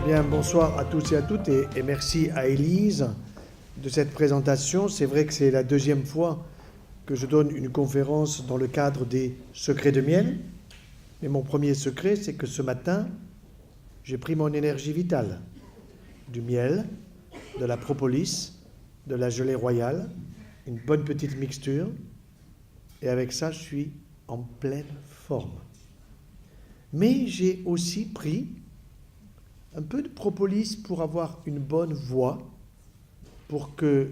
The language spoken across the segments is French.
Bien, bonsoir à tous et à toutes et merci à Élise de cette présentation. C'est vrai que c'est la deuxième fois que je donne une conférence dans le cadre des secrets de miel. Mais mon premier secret, c'est que ce matin, j'ai pris mon énergie vitale, du miel, de la propolis, de la gelée royale, une bonne petite mixture, et avec ça, je suis en pleine forme. Mais j'ai aussi pris un peu de propolis pour avoir une bonne voix, pour que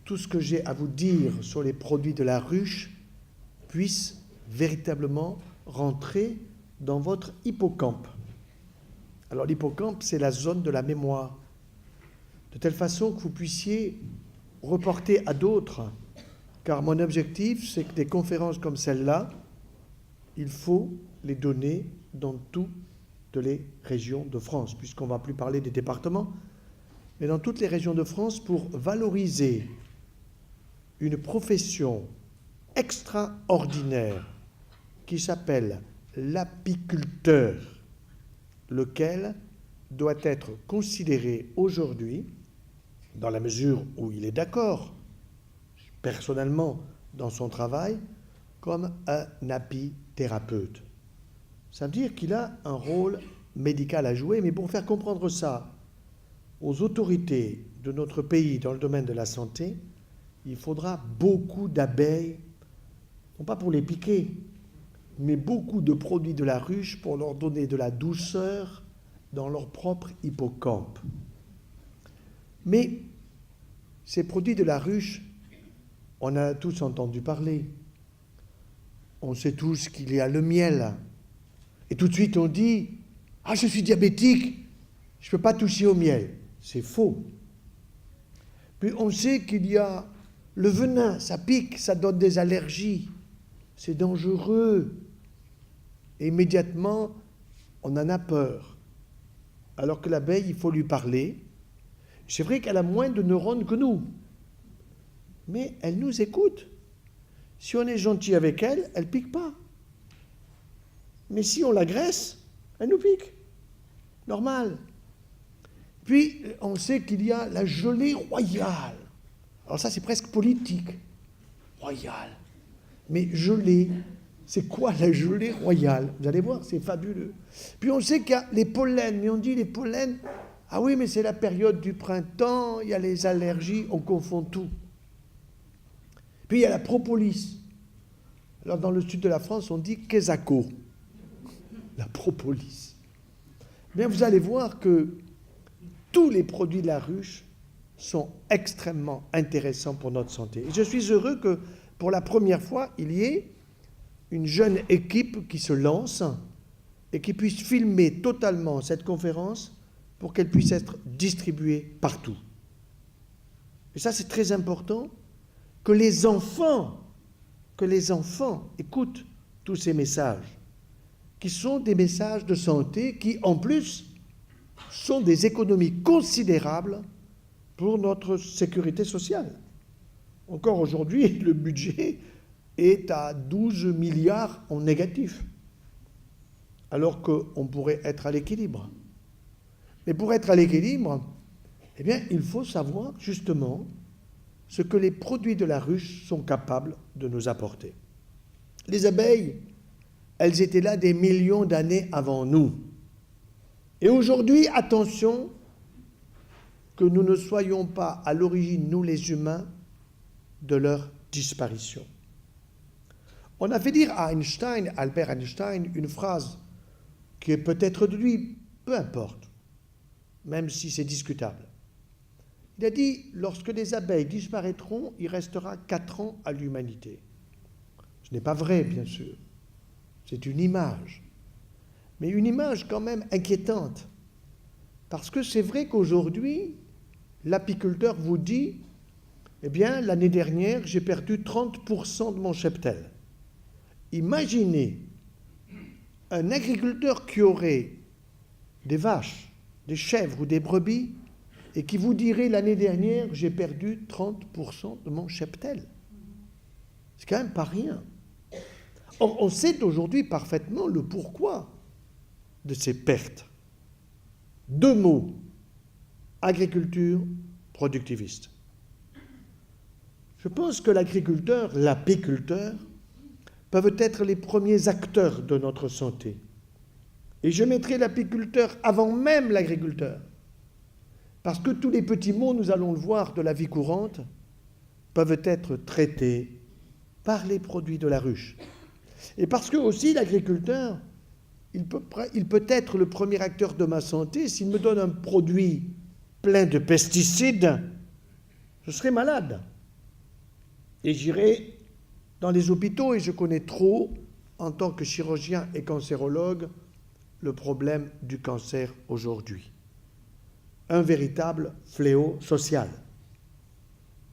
tout ce que j'ai à vous dire sur les produits de la ruche puisse véritablement rentrer dans votre hippocampe. Alors l'hippocampe, c'est la zone de la mémoire, de telle façon que vous puissiez reporter à d'autres, car mon objectif, c'est que des conférences comme celle-là, il faut les donner dans toutes les régions de France, puisqu'on ne va plus parler des départements, mais dans toutes les régions de France pour valoriser une profession extraordinaire qui s'appelle l'apiculteur, lequel doit être considéré aujourd'hui, dans la mesure où il est d'accord, personnellement, dans son travail, comme un apithérapeute. Ça veut dire qu'il a un rôle médical à jouer, mais pour faire comprendre ça aux autorités de notre pays dans le domaine de la santé, il faudra beaucoup d'abeilles, non pas pour les piquer, mais beaucoup de produits de la ruche pour leur donner de la douceur dans leur propre hippocampe. Mais ces produits de la ruche, on en a tous entendu parler. On sait tous qu'il y a le miel. Et tout de suite on dit « Ah, je suis diabétique, je ne peux pas toucher au miel ». C'est faux. Puis on sait qu'il y a le venin, ça pique, ça donne des allergies, c'est dangereux. Et immédiatement, on en a peur. Alors que l'abeille, il faut lui parler. C'est vrai qu'elle a moins de neurones que nous, mais elle nous écoute. Si on est gentil avec elle, elle ne pique pas. Mais si on l'agresse, elle nous pique. Normal. Puis, on sait qu'il y a la gelée royale. Alors ça, c'est presque politique. Royale. Mais gelée, c'est quoi la gelée royale? Vous allez voir, c'est fabuleux. Puis on sait qu'il y a les pollens, mais on dit les pollens, ah oui, mais c'est la période du printemps, il y a les allergies, on confond tout. Puis il y a la propolis. Alors dans le sud de la France, on dit quesaco. La propolis. Bien, vous allez voir que tous les produits de la ruche sont extrêmement intéressants pour notre santé. Et je suis heureux que, pour la première fois, il y ait une jeune équipe qui se lance et qui puisse filmer totalement cette conférence pour qu'elle puisse être distribuée partout. Et ça, c'est très important, que les enfants écoutent tous ces messages, qui sont des messages de santé qui, en plus, sont des économies considérables pour notre sécurité sociale. Encore aujourd'hui, le budget est à 12 milliards en négatif, alors qu'on pourrait être à l'équilibre. Mais pour être à l'équilibre, eh bien, il faut savoir justement ce que les produits de la ruche sont capables de nous apporter. Les abeilles, elles étaient là des millions d'années avant nous. Et aujourd'hui, attention, que nous ne soyons pas à l'origine, nous les humains, de leur disparition. On a fait dire à Einstein, Albert Einstein, une phrase qui est peut-être de lui, peu importe, même si c'est discutable. Il a dit, lorsque les abeilles disparaîtront, il restera 4 ans à l'humanité. Ce n'est pas vrai, bien sûr. C'est une image. Mais une image quand même inquiétante. Parce que c'est vrai qu'aujourd'hui, l'apiculteur vous dit, eh bien, l'année dernière, j'ai perdu 30% de mon cheptel. Imaginez un agriculteur qui aurait des vaches, des chèvres ou des brebis et qui vous dirait l'année dernière, j'ai perdu 30% de mon cheptel. C'est quand même pas rien. Or, on sait aujourd'hui parfaitement le pourquoi de ces pertes. 2 mots, agriculture, productiviste. Je pense que l'agriculteur, l'apiculteur, peuvent être les premiers acteurs de notre santé. Et je mettrai l'apiculteur avant même l'agriculteur. Parce que tous les petits mots, nous allons le voir, de la vie courante, peuvent être traités par les produits de la ruche. Et parce que aussi l'agriculteur, il peut être le premier acteur de ma santé. S'il me donne un produit plein de pesticides, je serai malade. Et j'irai dans les hôpitaux, et je connais trop, en tant que chirurgien et cancérologue, le problème du cancer aujourd'hui. Un véritable fléau social.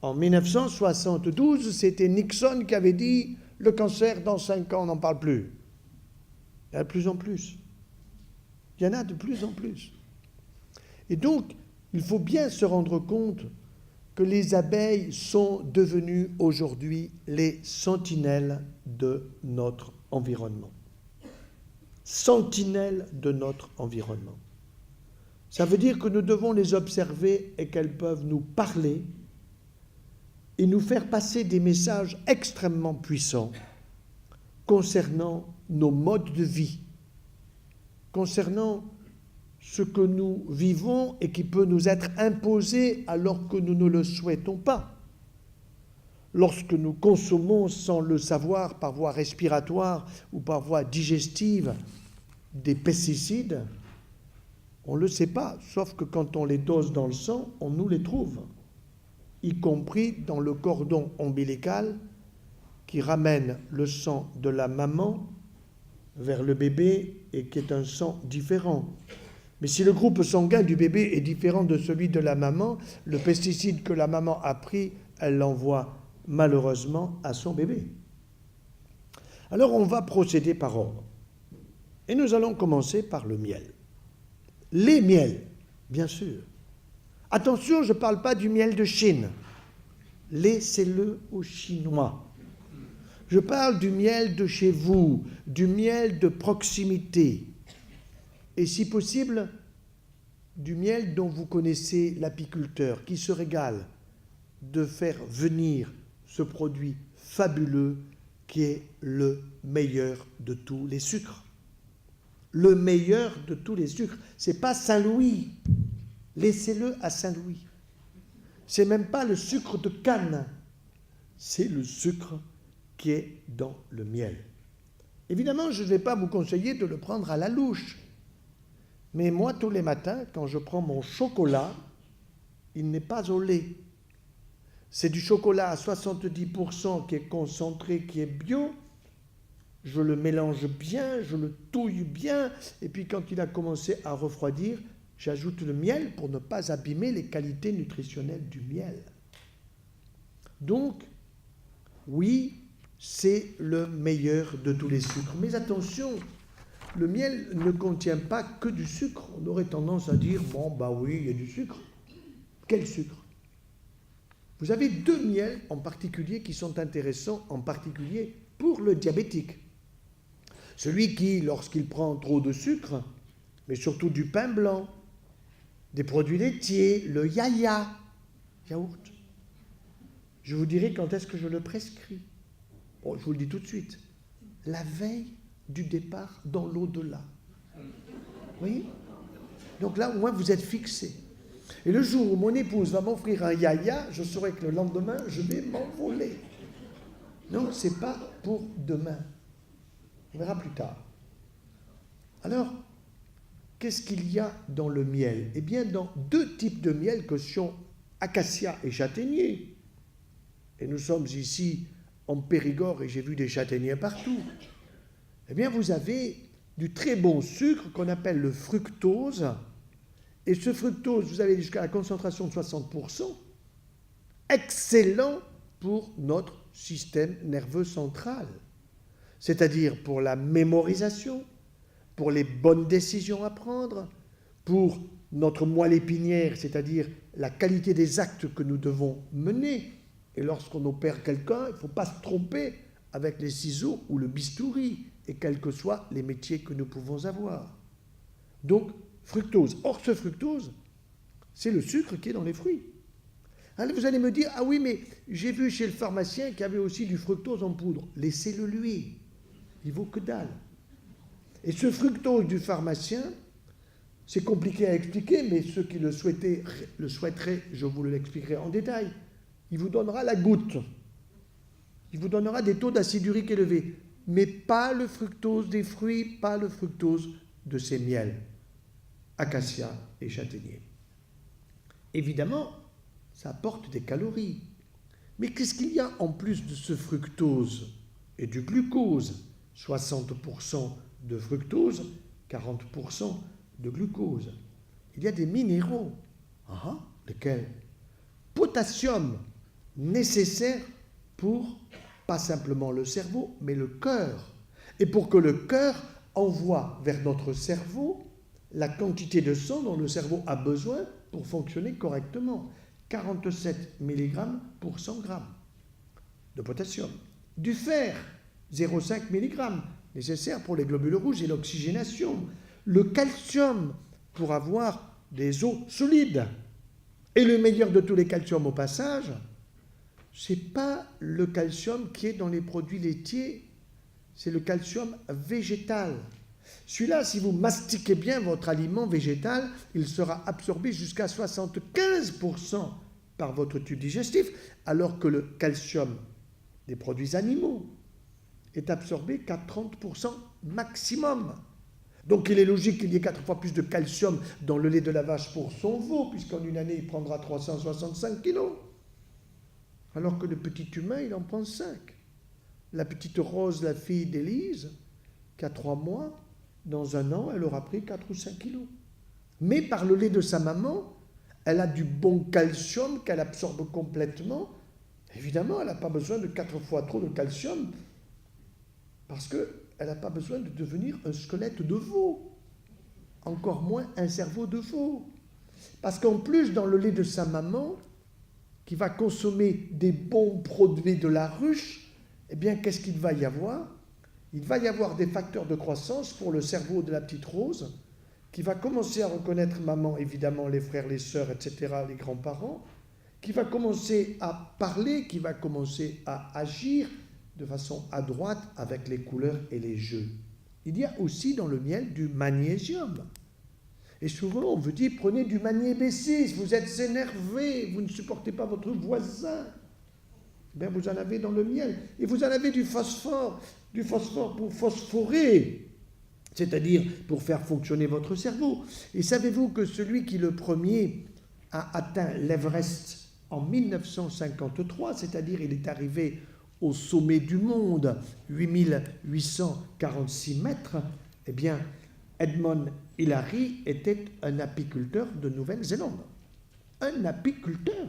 En 1972, c'était Nixon qui avait dit « le cancer, dans 5 ans, on n'en parle plus ». Il y en a de plus en plus. Il y en a de plus en plus. Et donc, il faut bien se rendre compte que les abeilles sont devenues aujourd'hui les sentinelles de notre environnement. Sentinelles de notre environnement. Ça veut dire que nous devons les observer et qu'elles peuvent nous parler et nous faire passer des messages extrêmement puissants concernant nos modes de vie, concernant ce que nous vivons et qui peut nous être imposé alors que nous ne le souhaitons pas. Lorsque nous consommons sans le savoir par voie respiratoire ou par voie digestive des pesticides, on ne le sait pas, sauf que quand on les dose dans le sang, on nous les trouve, y compris dans le cordon ombilical qui ramène le sang de la maman vers le bébé et qui est un sang différent. Mais si le groupe sanguin du bébé est différent de celui de la maman, le pesticide que la maman a pris, elle l'envoie malheureusement à son bébé. Alors on va procéder par ordre. Et nous allons commencer par le miel. Les miels, bien sûr. Attention, je ne parle pas du miel de Chine. Laissez-le aux Chinois. Je parle du miel de chez vous, du miel de proximité. Et si possible, du miel dont vous connaissez l'apiculteur, qui se régale de faire venir ce produit fabuleux qui est le meilleur de tous les sucres. Le meilleur de tous les sucres. Ce n'est pas Saint-Louis. Laissez-le à Saint-Louis. Ce n'est même pas le sucre de canne. C'est le sucre qui est dans le miel. Évidemment, je ne vais pas vous conseiller de le prendre à la louche. Mais moi, tous les matins, quand je prends mon chocolat, il n'est pas au lait. C'est du chocolat à 70% qui est concentré, qui est bio. Je le mélange bien, je le touille bien, et puis quand il a commencé à refroidir, j'ajoute le miel pour ne pas abîmer les qualités nutritionnelles du miel. Donc, oui, c'est le meilleur de tous les sucres. Mais attention, le miel ne contient pas que du sucre. On aurait tendance à dire, bon, bah oui, il y a du sucre. Quel sucre? Vous avez 2 miels en particulier qui sont intéressants, en particulier pour le diabétique. Celui qui, lorsqu'il prend trop de sucre, mais surtout du pain blanc, des produits laitiers, le yaourt. Je vous dirai quand est-ce que je le prescris. Bon, je vous le dis tout de suite. La veille du départ dans l'au-delà. Vous voyez? Donc là, au moins, vous êtes fixé. Et le jour où mon épouse va m'offrir un yaya, je saurai que le lendemain, je vais m'envoler. Non, ce n'est pas pour demain. On verra plus tard. Alors, qu'est-ce qu'il y a dans le miel? Eh bien, dans 2 types de miel que sont acacia et châtaignier. Et nous sommes ici en Périgord et j'ai vu des châtaigniers partout. Eh bien, vous avez du très bon sucre qu'on appelle le fructose. Et ce fructose, vous avez jusqu'à la concentration de 60%, excellent pour notre système nerveux central. C'est-à-dire pour la mémorisation, pour les bonnes décisions à prendre, pour notre moelle épinière, c'est-à-dire la qualité des actes que nous devons mener. Et lorsqu'on opère quelqu'un, il ne faut pas se tromper avec les ciseaux ou le bistouri, et quels que soient les métiers que nous pouvons avoir. Donc, fructose. Or, ce fructose, c'est le sucre qui est dans les fruits. Alors, vous allez me dire, ah oui, mais j'ai vu chez le pharmacien qu'il y avait aussi du fructose en poudre. Laissez-le lui. Il vaut que dalle. Et ce fructose du pharmacien, c'est compliqué à expliquer, mais ceux qui le souhaiteraient, je vous l'expliquerai en détail. Il vous donnera la goutte. Il vous donnera des taux d'acide urique élevés, mais pas le fructose des fruits, pas le fructose de ces miels, acacia et châtaignier. Évidemment, ça apporte des calories. Mais qu'est-ce qu'il y a en plus de ce fructose et du glucose? 60% de fructose, 40% de glucose. Il y a des minéraux. Lesquels? Potassium, nécessaire pour, pas simplement le cerveau, mais le cœur. Et pour que le cœur envoie vers notre cerveau la quantité de sang dont le cerveau a besoin pour fonctionner correctement. 47 mg pour 100 g de potassium. Du fer, 0,5 mg, nécessaire pour les globules rouges et l'oxygénation. Le calcium, pour avoir des os solides. Et le meilleur de tous les calciums au passage, ce n'est pas le calcium qui est dans les produits laitiers, c'est le calcium végétal. Celui-là, si vous mastiquez bien votre aliment végétal, il sera absorbé jusqu'à 75% par votre tube digestif, alors que le calcium des produits animaux est absorbé qu'à 30% maximum. Donc il est logique qu'il y ait 4 fois plus de calcium dans le lait de la vache pour son veau, puisqu'en une année il prendra 365 kilos. Alors que le petit humain, il en prend 5. La petite Rose, la fille d'Élise, qui a 3 mois, dans un an, elle aura pris 4 ou 5 kilos. Mais par le lait de sa maman, elle a du bon calcium qu'elle absorbe complètement. Évidemment, elle n'a pas besoin de 4 fois trop de calcium, parce qu'elle n'a pas besoin de devenir un squelette de veau, encore moins un cerveau de veau. Parce qu'en plus, dans le lait de sa maman, qui va consommer des bons produits de la ruche, eh bien, qu'est-ce qu'il va y avoir? Il va y avoir des facteurs de croissance pour le cerveau de la petite Rose, qui va commencer à reconnaître maman, évidemment, les frères, les sœurs, etc., les grands-parents, qui va commencer à parler, qui va commencer à agir de façon adroite avec les couleurs et les jeux. Il y a aussi dans le miel du magnésium. Et souvent, on vous dit, prenez du magné-B6, vous êtes énervé, vous ne supportez pas votre voisin. Bien, vous en avez dans le miel. Et vous en avez du phosphore pour phosphorer, c'est-à-dire pour faire fonctionner votre cerveau. Et savez-vous que celui qui, le premier, a atteint l'Everest en 1953, c'est-à-dire il est arrivé au sommet du monde, 8846 mètres, eh bien, Edmond Hillary était un apiculteur de Nouvelle-Zélande. Un apiculteur.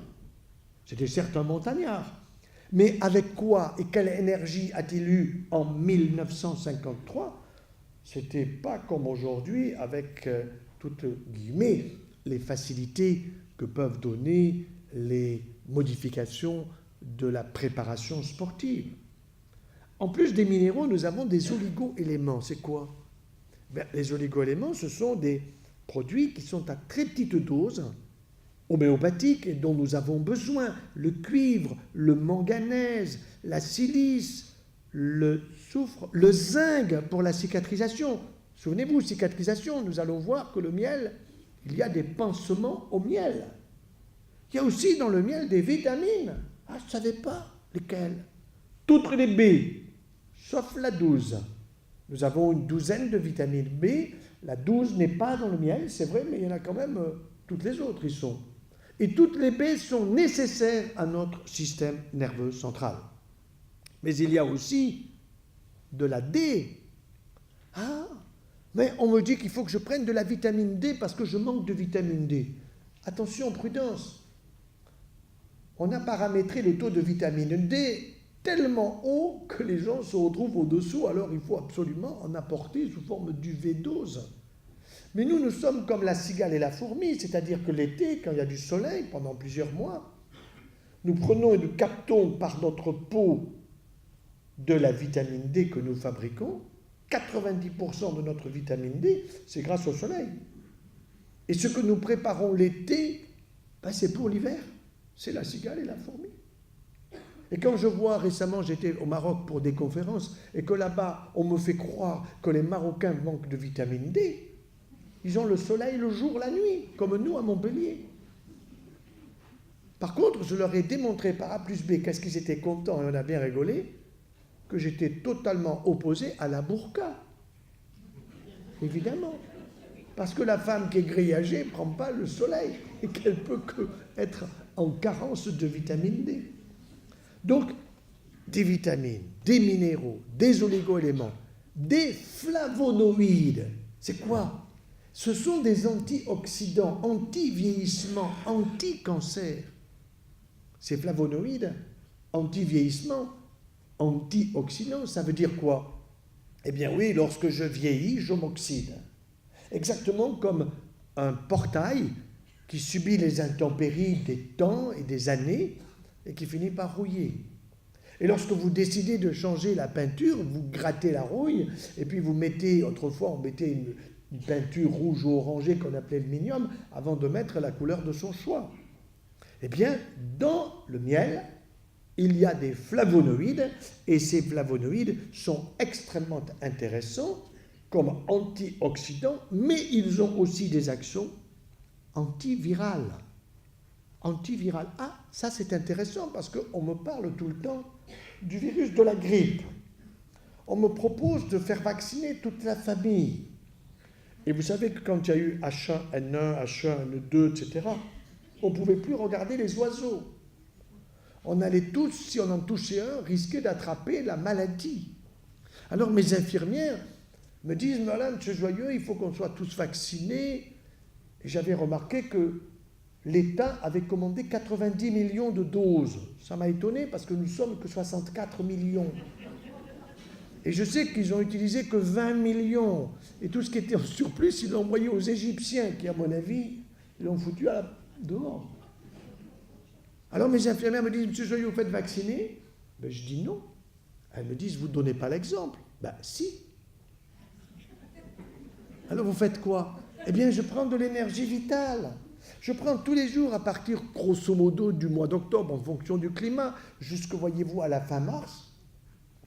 C'était certes un montagnard. Mais avec quoi et quelle énergie a-t-il eu en 1953? C'était pas comme aujourd'hui avec, toutes guillemets, les facilités que peuvent donner les modifications de la préparation sportive. En plus des minéraux, nous avons des oligo-éléments. C'est quoi? Les oligo-éléments, ce sont des produits qui sont à très petite dose, homéopathiques, et dont nous avons besoin. Le cuivre, le manganèse, la silice, le soufre, le zinc pour la cicatrisation. Souvenez-vous, cicatrisation, nous allons voir que le miel, il y a des pansements au miel. Il y a aussi dans le miel des vitamines. Ah, je ne savais pas lesquelles. Toutes les B, sauf la 12. Nous avons une douzaine de vitamines B. La 12 n'est pas dans le miel, c'est vrai, mais il y en a quand même, toutes les autres y sont. Et toutes les B sont nécessaires à notre système nerveux central. Mais il y a aussi de la D. Ah, mais on me dit qu'il faut que je prenne de la vitamine D parce que je manque de vitamine D. Attention, prudence. On a paramétré le taux de vitamine D tellement haut que les gens se retrouvent au-dessous, alors il faut absolument en apporter sous forme d'UV dose. Mais nous sommes comme la cigale et la fourmi, c'est-à-dire que l'été, quand il y a du soleil pendant plusieurs mois, nous prenons et nous captons par notre peau de la vitamine D que nous fabriquons. 90% de notre vitamine D, c'est grâce au soleil. Et ce que nous préparons l'été, ben c'est pour l'hiver. C'est la cigale et la fourmi. Et quand je vois, récemment, j'étais au Maroc pour des conférences, et que là-bas, on me fait croire que les Marocains manquent de vitamine D, ils ont le soleil le jour, la nuit, comme nous à Montpellier. Par contre, je leur ai démontré par A plus B qu'est-ce qu'ils étaient contents, et on a bien rigolé, que j'étais totalement opposé à la burqa. Évidemment. Parce que la femme qui est grillagée ne prend pas le soleil et qu'elle peut qu'être en carence de vitamine D. Donc, des vitamines, des minéraux, des oligo-éléments, des flavonoïdes. C'est quoi? Ce sont des antioxydants, anti-vieillissement, anti-cancer. Ces flavonoïdes, anti-vieillissement, antioxydants, ça veut dire quoi? Eh bien oui, lorsque je vieillis, je m'oxyde. Exactement comme un portail qui subit les intempéries des temps et des années et qui finit par rouiller. Et lorsque vous décidez de changer la peinture, vous grattez la rouille et puis vous mettez, autrefois on mettait une peinture rouge ou orangée qu'on appelait le minium avant de mettre la couleur de son choix. Eh bien, dans le miel, il y a des flavonoïdes et ces flavonoïdes sont extrêmement intéressants comme antioxydants, mais ils ont aussi des actions antivirales. Antivirales. Ah, ça c'est intéressant parce qu'on me parle tout le temps du virus de la grippe. On me propose de faire vacciner toute la famille. Et vous savez que quand il y a eu H1N1, H1N2, etc., on ne pouvait plus regarder les oiseaux. On allait tous, si on en touchait un, risquer d'attraper la maladie. Alors mes infirmières me disent, mais là, M. Joyeux, il faut qu'on soit tous vaccinés. Et j'avais remarqué que l'État avait commandé 90 millions de doses. Ça m'a étonné parce que nous ne sommes que 64 millions. Et je sais qu'ils n'ont utilisé que 20 millions. Et tout ce qui était en surplus, ils l'ont envoyé aux Égyptiens, qui, à mon avis, l'ont foutu dehors. Alors mes infirmières me disent, M. Joyeux, vous faites vacciner? Ben, je dis non. Elles me disent, vous ne donnez pas l'exemple. Ben si. Alors vous faites quoi? Eh bien, je prends de l'énergie vitale. Je prends tous les jours, à partir grosso modo du mois d'octobre, en fonction du climat, jusque, voyez-vous, à la fin mars,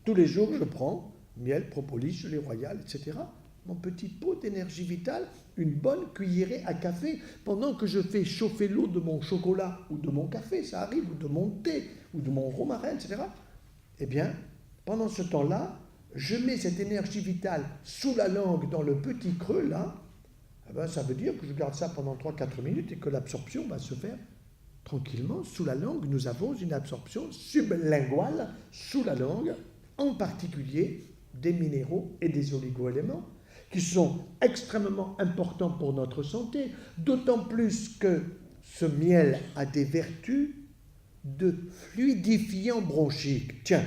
tous les jours, je prends miel, propolis, gelée royale, etc. Mon petit pot d'énergie vitale, une bonne cuillerée à café, pendant que je fais chauffer l'eau de mon chocolat ou de mon café, ça arrive, ou de mon thé, ou de mon romarin, etc. Eh bien, pendant ce temps-là, je mets cette énergie vitale sous la langue, dans le petit creux, là. Eh bien, ça veut dire que je garde ça pendant 3-4 minutes et que l'absorption va se faire tranquillement. Sous la langue, nous avons une absorption sublinguale, sous la langue, en particulier des minéraux et des oligo-éléments, qui sont extrêmement importants pour notre santé, d'autant plus que ce miel a des vertus de fluidifiant bronchique. Tiens,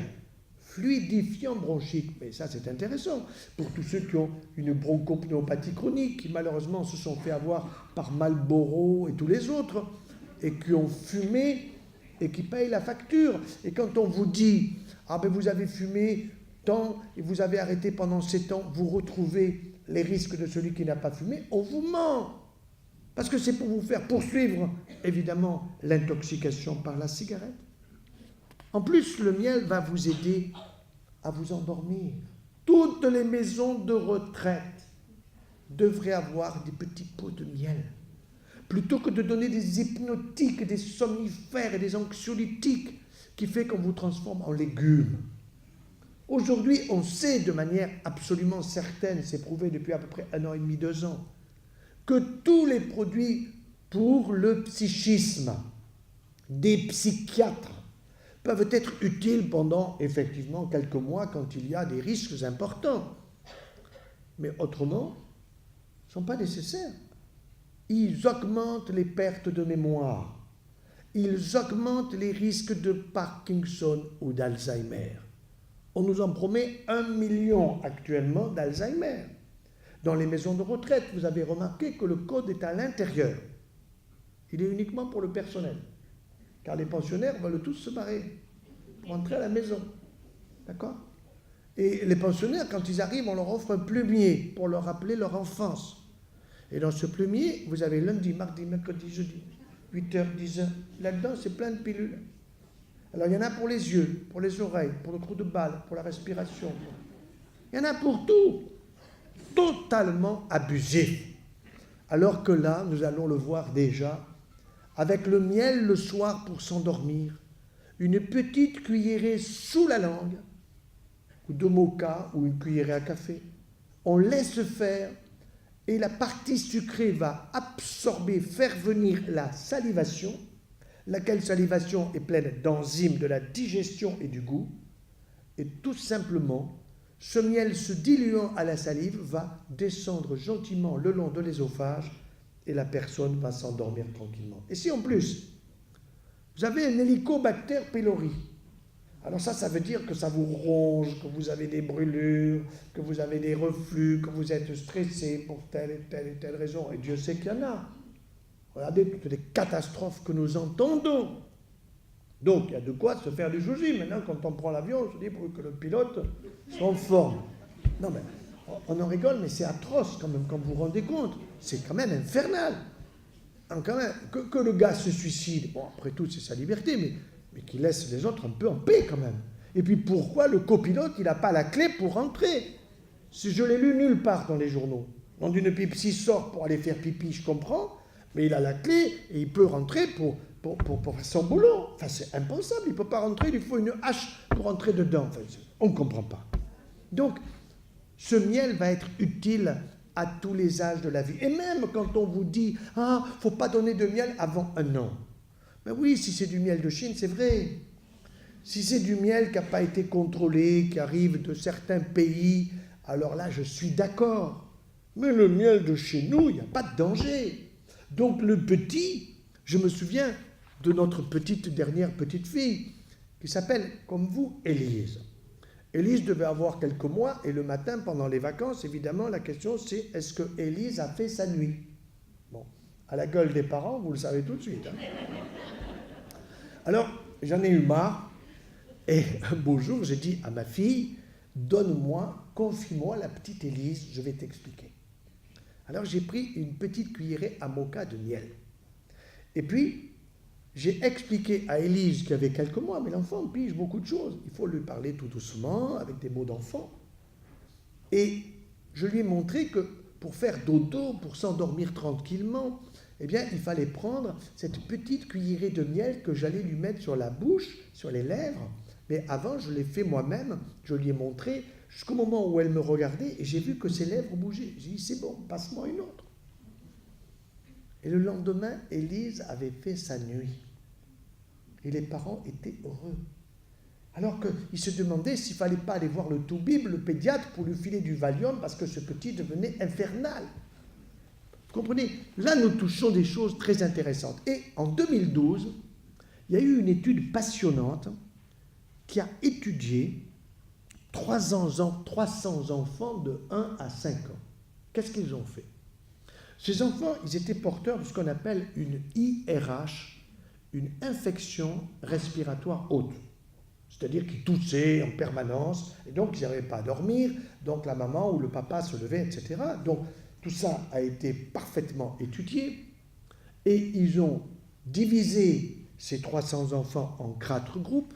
fluidifiant bronchique, mais ça c'est intéressant pour tous ceux qui ont une bronchopneumopathie chronique, qui malheureusement se sont fait avoir par Marlboro et tous les autres, et qui ont fumé et qui payent la facture. Et quand on vous dit, ah ben vous avez fumé tant et vous avez arrêté pendant 7 ans, vous retrouvez les risques de celui qui n'a pas fumé, on vous ment. Parce que c'est pour vous faire poursuivre, évidemment, l'intoxication par la cigarette. En plus, le miel va vous aider à vous endormir. Toutes les maisons de retraite devraient avoir des petits pots de miel. Plutôt que de donner des hypnotiques, des somnifères et des anxiolytiques qui fait qu'on vous transforme en légumes. Aujourd'hui, on sait de manière absolument certaine, c'est prouvé depuis à peu près 1 an et demi, 2 ans, que tous les produits pour le psychisme des psychiatres peuvent être utiles pendant effectivement quelques mois quand il y a des risques importants. Mais autrement, ils ne sont pas nécessaires. Ils augmentent les pertes de mémoire. Ils augmentent les risques de Parkinson ou d'Alzheimer. On nous en promet 1 million actuellement d'Alzheimer. Dans les maisons de retraite, vous avez remarqué que le code est à l'intérieur. Il est uniquement pour le personnel. Car les pensionnaires veulent tous se barrer pour entrer à la maison. D'accord? Et les pensionnaires, quand ils arrivent, on leur offre un plumier pour leur rappeler leur enfance. Et dans ce premier, vous avez lundi, mardi, mercredi, jeudi, 8h, 10h. Là-dedans, c'est plein de pilules. Alors, il y en a pour les yeux, pour les oreilles, pour le trou de balle, pour la respiration. Il y en a pour tout. Totalement abusif. Alors que là, nous allons le voir déjà, avec le miel le soir pour s'endormir, une petite cuillerée sous la langue, ou de moka, ou une cuillerée à café. On laisse faire, et la partie sucrée va absorber, faire venir la salivation, laquelle salivation est pleine d'enzymes de la digestion et du goût, et tout simplement, ce miel se diluant à la salive va descendre gentiment le long de l'ésophage et la personne va s'endormir tranquillement. Et si en plus, vous avez un Helicobacter pylori, alors ça veut dire que ça vous ronge, que vous avez des brûlures, que vous avez des reflux, que vous êtes stressé pour telle et telle raison. Et Dieu sait qu'il y en a. Regardez toutes les catastrophes que nous entendons. Donc, il y a de quoi se faire du souci. Maintenant, quand on prend l'avion, on se dit pour que le pilote soit en forme. Non, mais on en rigole, mais c'est atroce quand même, quand vous vous rendez compte. C'est quand même infernal. Quand même, que le gars se suicide, bon, après tout, c'est sa liberté, mais qu'il laisse les autres un peu en paix quand même. Et puis, pourquoi le copilote, il n'a pas la clé pour rentrer? Si je l'ai lu nulle part dans les journaux. Quand une Pepsi sort pour aller faire pipi, je comprends, mais il a la clé et il peut rentrer pour faire son boulot. Enfin, c'est impensable, il ne peut pas rentrer, il lui faut une hache pour rentrer dedans. Enfin, on ne comprend pas. Donc, ce miel va être utile à tous les âges de la vie. Et même quand on vous dit « Ah, il ne faut pas donner de miel avant 1 an ». Ben oui, si c'est du miel de Chine, c'est vrai. Si c'est du miel qui n'a pas été contrôlé, qui arrive de certains pays, alors là, je suis d'accord. Mais le miel de chez nous, il n'y a pas de danger. Donc le petit, je me souviens de notre dernière petite fille, qui s'appelle, comme vous, Élise. Élise devait avoir quelques mois, et le matin, pendant les vacances, évidemment, la question c'est, est-ce que Élise a fait sa nuit? Bon, à la gueule des parents, vous le savez tout de suite. Hein. Alors, j'en ai eu marre, et un beau jour, j'ai dit à ma fille, donne-moi, confie-moi la petite Élise, je vais t'expliquer. Alors, j'ai pris une petite cuillerée à moka de miel. Et puis, j'ai expliqué à Élise qui avait quelques mois, mais l'enfant pige beaucoup de choses. Il faut lui parler tout doucement, avec des mots d'enfant. Et je lui ai montré que pour faire dodo, pour s'endormir tranquillement, eh bien, il fallait prendre cette petite cuillerée de miel que j'allais lui mettre sur la bouche, sur les lèvres. Mais avant, je l'ai fait moi-même, je lui ai montré, jusqu'au moment où elle me regardait, et j'ai vu que ses lèvres bougeaient. J'ai dit, c'est bon, passe-moi une autre. Et le lendemain, Élise avait fait sa nuit. Et les parents étaient heureux. Alors qu'ils se demandaient s'il ne fallait pas aller voir le toubib, le pédiatre, pour lui filer du Valium, parce que ce petit devenait infernal. Vous comprenez? Là, nous touchons des choses très intéressantes. Et en 2012, il y a eu une étude passionnante qui a étudié 300 enfants de 1 à 5 ans. Qu'est-ce qu'ils ont fait? Ces enfants, ils étaient porteurs de ce qu'on appelle une IRH, une infection respiratoire haute. C'est-à-dire qu'ils toussaient en permanence, et donc ils n'arrivaient pas à dormir, donc la maman ou le papa se levait, etc. Donc tout ça a été parfaitement étudié, et ils ont divisé ces 300 enfants en 4 groupes.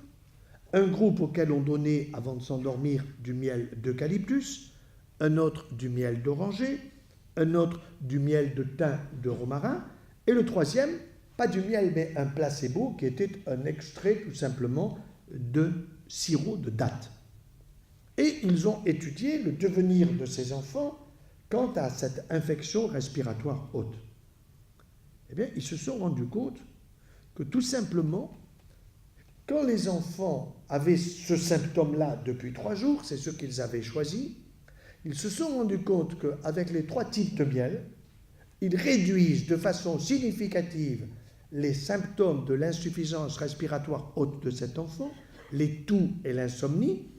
Un groupe auquel on donnait, avant de s'endormir, du miel d'eucalyptus, un autre du miel d'oranger, un autre du miel de thym de romarin, et le troisième, pas du miel, mais un placebo, qui était un extrait tout simplement de sirop de date. Et ils ont étudié le devenir de ces enfants quant à cette infection respiratoire haute. Eh bien, ils se sont rendus compte que tout simplement, quand les enfants avaient ce symptôme-là depuis 3 jours, c'est ce qu'ils avaient choisi, ils se sont rendus compte qu'avec les 3 types de miel, ils réduisent de façon significative les symptômes de l'insuffisance respiratoire haute de cet enfant, les toux et l'insomnie,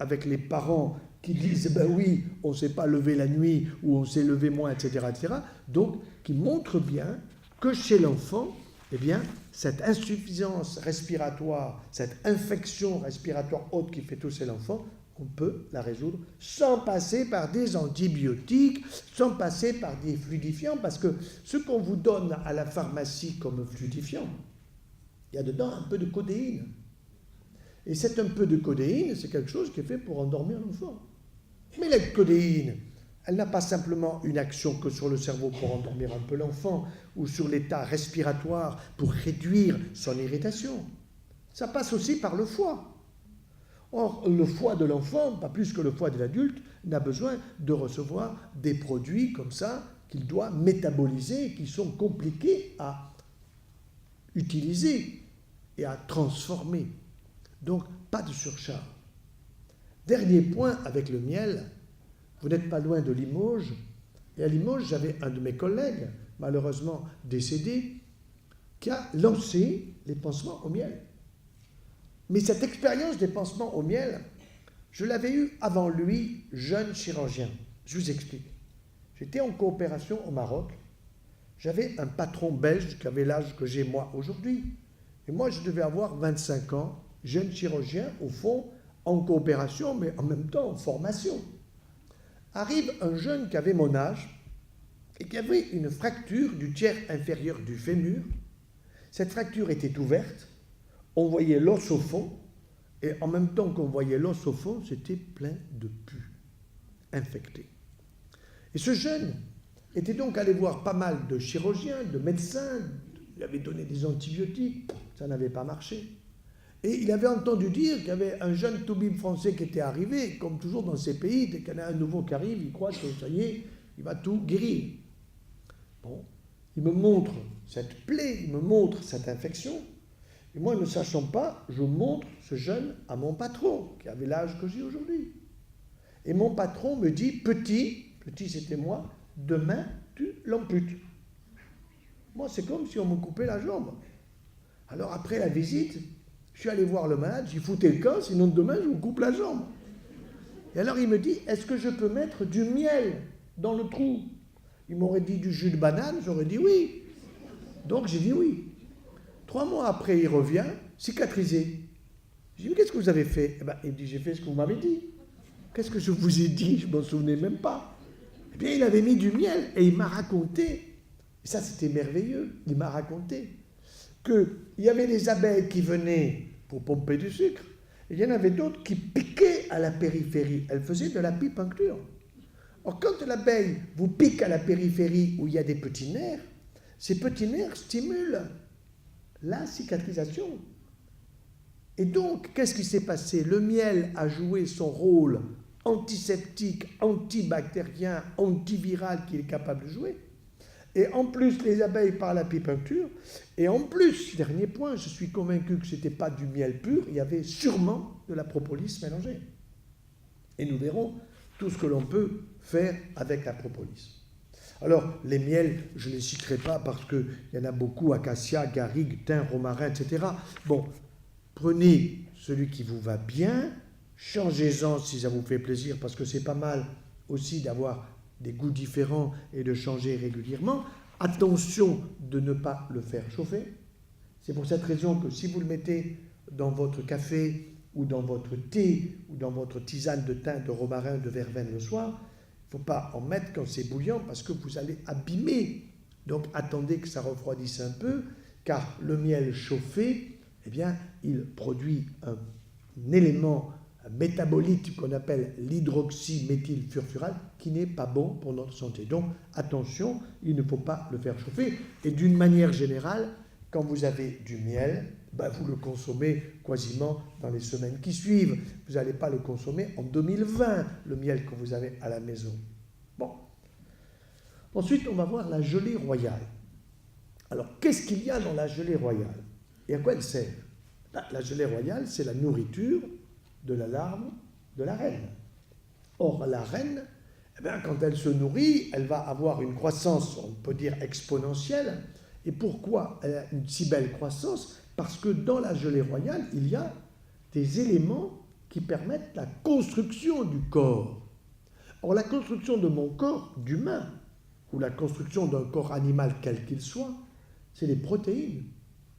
avec les parents qui disent « ben oui, on ne s'est pas levé la nuit » ou « on s'est levé moins », etc., etc. Donc, qui montrent bien que chez l'enfant, eh bien, cette insuffisance respiratoire, cette infection respiratoire haute qui fait tousser l'enfant, on peut la résoudre sans passer par des antibiotiques, sans passer par des fluidifiants, parce que ce qu'on vous donne à la pharmacie comme fluidifiant, il y a dedans un peu de codéine. Et c'est un peu de codéine, c'est quelque chose qui est fait pour endormir l'enfant. Mais la codéine, elle n'a pas simplement une action que sur le cerveau pour endormir un peu l'enfant, ou sur l'état respiratoire pour réduire son irritation. Ça passe aussi par le foie. Or, le foie de l'enfant, pas plus que le foie de l'adulte, n'a besoin de recevoir des produits comme ça qu'il doit métaboliser, qui sont compliqués à utiliser et à transformer. Donc, pas de surcharge. Dernier point avec le miel, vous n'êtes pas loin de Limoges, et à Limoges, j'avais un de mes collègues, malheureusement décédé, qui a lancé les pansements au miel. Mais cette expérience des pansements au miel, je l'avais eue avant lui, jeune chirurgien. Je vous explique. J'étais en coopération au Maroc. J'avais un patron belge qui avait l'âge que j'ai moi aujourd'hui. Et moi, je devais avoir 25 ans, jeune chirurgien, au fond, en coopération, mais en même temps en formation. Arrive un jeune qui avait mon âge et qui avait une fracture du tiers inférieur du fémur. Cette fracture était ouverte. On voyait l'os au fond, et en même temps qu'on voyait l'os au fond, c'était plein de pus, infectés. Et ce jeune était donc allé voir pas mal de chirurgiens, de médecins, il avait donné des antibiotiques, ça n'avait pas marché. Et il avait entendu dire qu'il y avait un jeune toubib français qui était arrivé, comme toujours dans ces pays, dès qu'il y en a un nouveau qui arrive, il croit que ça y est, il va tout guérir. Bon, il me montre cette plaie, il me montre cette infection. Et moi, ne sachant pas, je montre ce jeune à mon patron, qui avait l'âge que j'ai aujourd'hui. Et mon patron me dit, petit c'était moi, demain, tu l'amputes. Moi, c'est comme si on me coupait la jambe. Alors après la visite, je suis allé voir le malade, j'ai foutu le camp, sinon demain, je vous coupe la jambe. Et alors il me dit, est-ce que je peux mettre du miel dans le trou? Il m'aurait dit du jus de banane, j'aurais dit oui. Donc j'ai dit oui. 3 mois après, il revient, cicatrisé. Je dis, mais qu'est-ce que vous avez fait? Il me dit, j'ai fait ce que vous m'avez dit. Qu'est-ce que je vous ai dit? Je ne m'en souvenais même pas. Eh bien, il avait mis du miel et il m'a raconté, et ça c'était merveilleux, il m'a raconté qu'il y avait des abeilles qui venaient pour pomper du sucre, et il y en avait d'autres qui piquaient à la périphérie. Elles faisaient de l'apipuncture. Or, quand l'abeille vous pique à la périphérie où il y a des petits nerfs, ces petits nerfs stimulent la cicatrisation. Et donc, qu'est-ce qui s'est passé? Le miel a joué son rôle antiseptique, antibactérien, antiviral qu'il est capable de jouer. Et en plus, les abeilles par l'apipuncture. Et en plus, dernier point, je suis convaincu que ce n'était pas du miel pur, il y avait sûrement de la propolis mélangée. Et nous verrons tout ce que l'on peut faire avec la propolis. Alors, les miels, je ne les citerai pas parce qu'il y en a beaucoup, acacia, garrigue, thym, romarin, etc. Bon, prenez celui qui vous va bien, changez-en si ça vous fait plaisir, parce que c'est pas mal aussi d'avoir des goûts différents et de changer régulièrement. Attention de ne pas le faire chauffer. C'est pour cette raison que si vous le mettez dans votre café ou dans votre thé ou dans votre tisane de thym, de romarin, de verveine le soir, il ne faut pas en mettre quand c'est bouillant parce que vous allez abîmer. Donc attendez que ça refroidisse un peu, car le miel chauffé, eh bien, il produit un élément métabolite qu'on appelle l'hydroxyméthylfurfural qui n'est pas bon pour notre santé. Donc attention, il ne faut pas le faire chauffer. Et d'une manière générale, quand vous avez du miel, vous le consommez quasiment dans les semaines qui suivent. Vous n'allez pas le consommer en 2020, le miel que vous avez à la maison. Bon. Ensuite, on va voir la gelée royale. Alors, qu'est-ce qu'il y a dans la gelée royale? Et à quoi elle sert? La gelée royale, c'est la nourriture de la larve de la reine. Or, la reine, quand elle se nourrit, elle va avoir une croissance, on peut dire exponentielle. Et pourquoi elle a une si belle croissance? Parce que dans la gelée royale, il y a des éléments qui permettent la construction du corps. Or, la construction de mon corps d'humain, ou la construction d'un corps animal quel qu'il soit, c'est les protéines.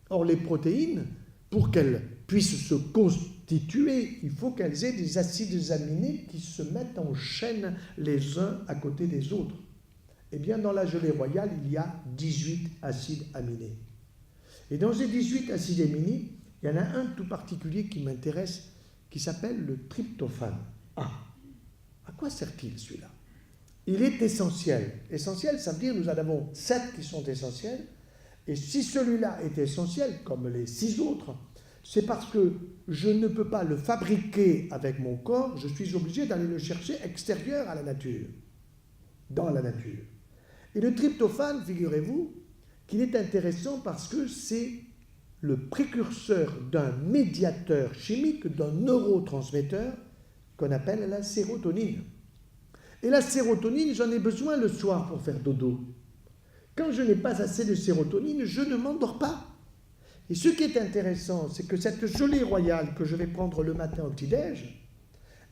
Or, les protéines, pour qu'elles puissent se constituer, il faut qu'elles aient des acides aminés qui se mettent en chaîne les uns à côté des autres. Eh bien, dans la gelée royale, il y a 18 acides aminés. Et dans ces 18 acides aminés, il y en a un tout particulier qui m'intéresse, qui s'appelle le tryptophane. Ah, à quoi sert-il celui-là? Il est essentiel. Essentiel, ça veut dire que nous en avons 7 qui sont essentiels. Et si celui-là est essentiel, comme les 6 autres, c'est parce que je ne peux pas le fabriquer avec mon corps, je suis obligé d'aller le chercher extérieur à la nature, dans la nature. Et le tryptophane, figurez-vous, qu'il est intéressant parce que c'est le précurseur d'un médiateur chimique, d'un neurotransmetteur qu'on appelle la sérotonine. Et la sérotonine, j'en ai besoin le soir pour faire dodo. Quand je n'ai pas assez de sérotonine, je ne m'endors pas. Et ce qui est intéressant, c'est que cette gelée royale que je vais prendre le matin au petit-déj,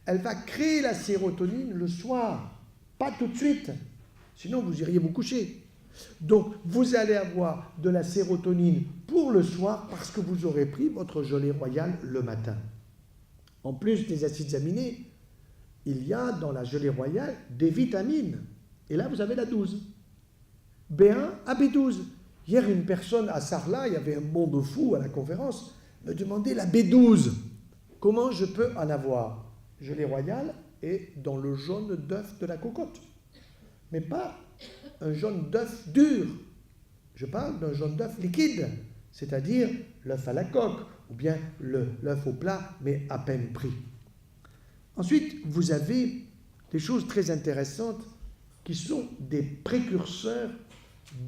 elle va créer la sérotonine le soir, pas tout de suite. Sinon, vous iriez vous coucher. Donc, vous allez avoir de la sérotonine pour le soir parce que vous aurez pris votre gelée royale le matin. En plus des acides aminés, il y a dans la gelée royale des vitamines. Et là, vous avez la 12. B1 à B12. Hier, une personne à Sarlat, il y avait un monde fou à la conférence, me demandait la B12. Comment je peux en avoir? Gelée royale et dans le jaune d'œuf de la cocotte. Mais pas un jaune d'œuf dur. Je parle d'un jaune d'œuf liquide, c'est-à-dire l'œuf à la coque, ou bien l'œuf au plat, mais à peine pris. Ensuite, vous avez des choses très intéressantes qui sont des précurseurs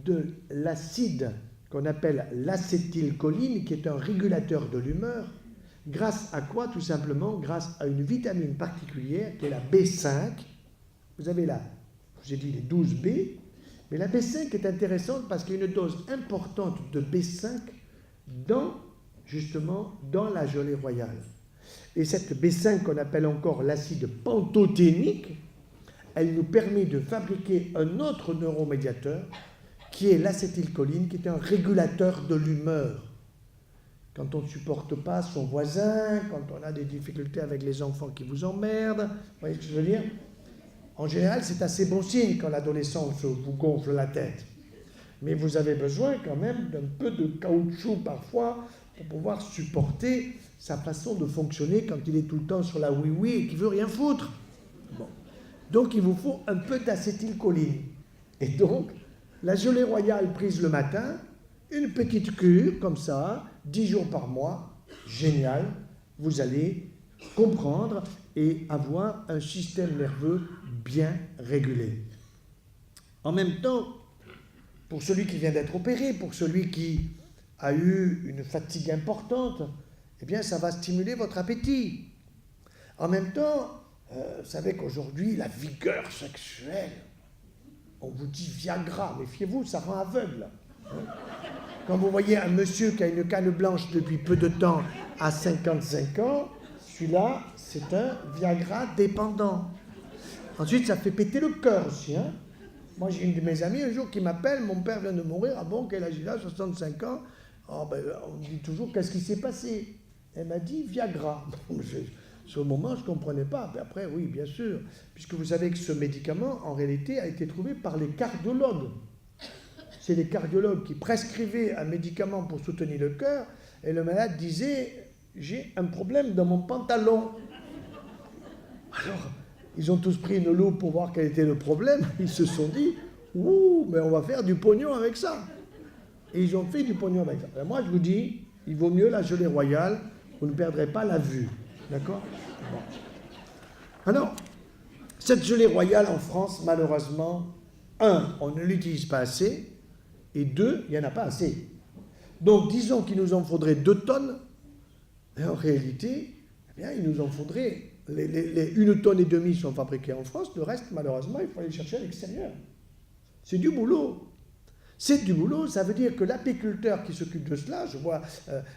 de l'acide qu'on appelle l'acétylcholine, qui est un régulateur de l'humeur. Grâce à quoi? Tout simplement grâce à une vitamine particulière qui est la B5. Vous avez là, j'ai dit les 12 B, mais la B5 est intéressante parce qu'il y a une dose importante de B5 justement dans la gelée royale. Et cette B5 qu'on appelle encore l'acide pantothénique, elle nous permet de fabriquer un autre neuromédiateur qui est l'acétylcholine, qui est un régulateur de l'humeur. Quand on ne supporte pas son voisin, quand on a des difficultés avec les enfants qui vous emmerdent, vous voyez ce que je veux dire? En général, c'est assez bon signe quand l'adolescence vous gonfle la tête. Mais vous avez besoin quand même d'un peu de caoutchouc parfois pour pouvoir supporter sa façon de fonctionner quand il est tout le temps sur la oui-oui et qu'il ne veut rien foutre. Bon. Donc il vous faut un peu d'acétylcholine. Et donc, la gelée royale prise le matin, une petite cure comme ça, 10 jours par mois, génial, vous allez comprendre et avoir un système nerveux bien régulé. En même temps, pour celui qui vient d'être opéré, pour celui qui a eu une fatigue importante, eh bien, ça va stimuler votre appétit. En même temps, vous savez qu'aujourd'hui, la vigueur sexuelle, on vous dit Viagra, méfiez-vous, ça rend aveugle. Quand vous voyez un monsieur qui a une canne blanche depuis peu de temps à 55 ans, celui-là, c'est un Viagra dépendant. Ensuite, ça fait péter le cœur aussi. Hein. Moi, j'ai une de mes amies un jour qui m'appelle, mon père vient de mourir, ah bon, quel âge il a, 65 ans. Oh, ben, on me dit toujours, qu'est-ce qui s'est passé? Elle m'a dit Viagra. Sur le moment, je ne comprenais pas. Mais après, oui, bien sûr. Puisque vous savez que ce médicament, en réalité, a été trouvé par les cardiologues. C'est les cardiologues qui prescrivaient un médicament pour soutenir le cœur, et le malade disait, j'ai un problème dans mon pantalon. Alors, ils ont tous pris une loupe pour voir quel était le problème. Ils se sont dit, ouh, mais on va faire du pognon avec ça. Et ils ont fait du pognon avec ça. Alors moi, je vous dis, il vaut mieux la gelée royale, vous ne perdrez pas la vue. D'accord? Bon. Alors, cette gelée royale en France, malheureusement, 1, on ne l'utilise pas assez, et 2, il n'y en a pas assez. Donc, disons qu'il nous en faudrait 2 tonnes, et en réalité, eh bien, il nous en faudrait, les 1,5 tonnes sont fabriquées en France, le reste, malheureusement, il faut aller chercher à l'extérieur. C'est du boulot. C'est du boulot, ça veut dire que l'apiculteur qui s'occupe de cela, je vois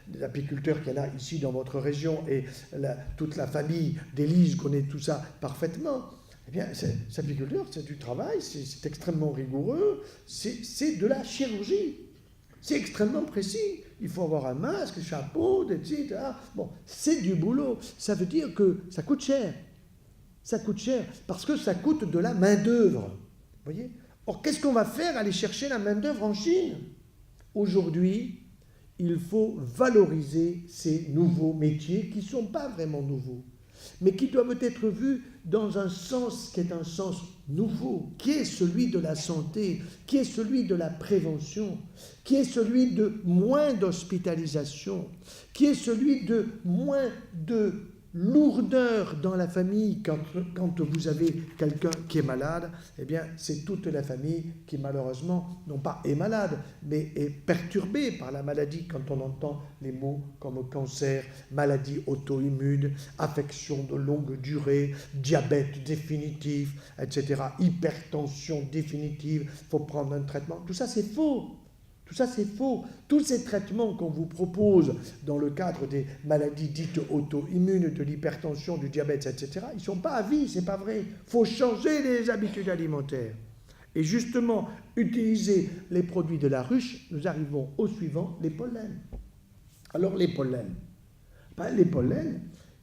des apiculteurs qu'il y en a ici dans votre région et toute la famille d'Élise connaît tout ça parfaitement. Eh bien, cet apiculteur, c'est du travail, c'est extrêmement rigoureux, c'est de la chirurgie. C'est extrêmement précis. Il faut avoir un masque, un chapeau, etc. Bon, c'est du boulot. Ça veut dire que ça coûte cher. Ça coûte cher parce que ça coûte de la main-d'œuvre. Vous voyez ? Or, qu'est-ce qu'on va faire? Aller chercher la main-d'œuvre en Chine? Aujourd'hui, il faut valoriser ces nouveaux métiers qui ne sont pas vraiment nouveaux, mais qui doivent être vus dans un sens qui est un sens nouveau, qui est celui de la santé, qui est celui de la prévention, qui est celui de moins d'hospitalisation, qui est celui de moins de lourdeur dans la famille. Quand vous avez quelqu'un qui est malade, eh bien, c'est toute la famille qui, malheureusement, non pas est malade, mais est perturbée par la maladie quand on entend les mots comme cancer, maladie auto-immune, affection de longue durée, diabète définitif, etc., hypertension définitive, il faut prendre un traitement. Tout ça, c'est faux. Tout ça, c'est faux. Tous ces traitements qu'on vous propose dans le cadre des maladies dites auto-immunes, de l'hypertension, du diabète, etc., ils ne sont pas à vie, ce n'est pas vrai. Il faut changer les habitudes alimentaires. Et justement, utiliser les produits de la ruche, nous arrivons au suivant, les pollens. Alors, les pollens,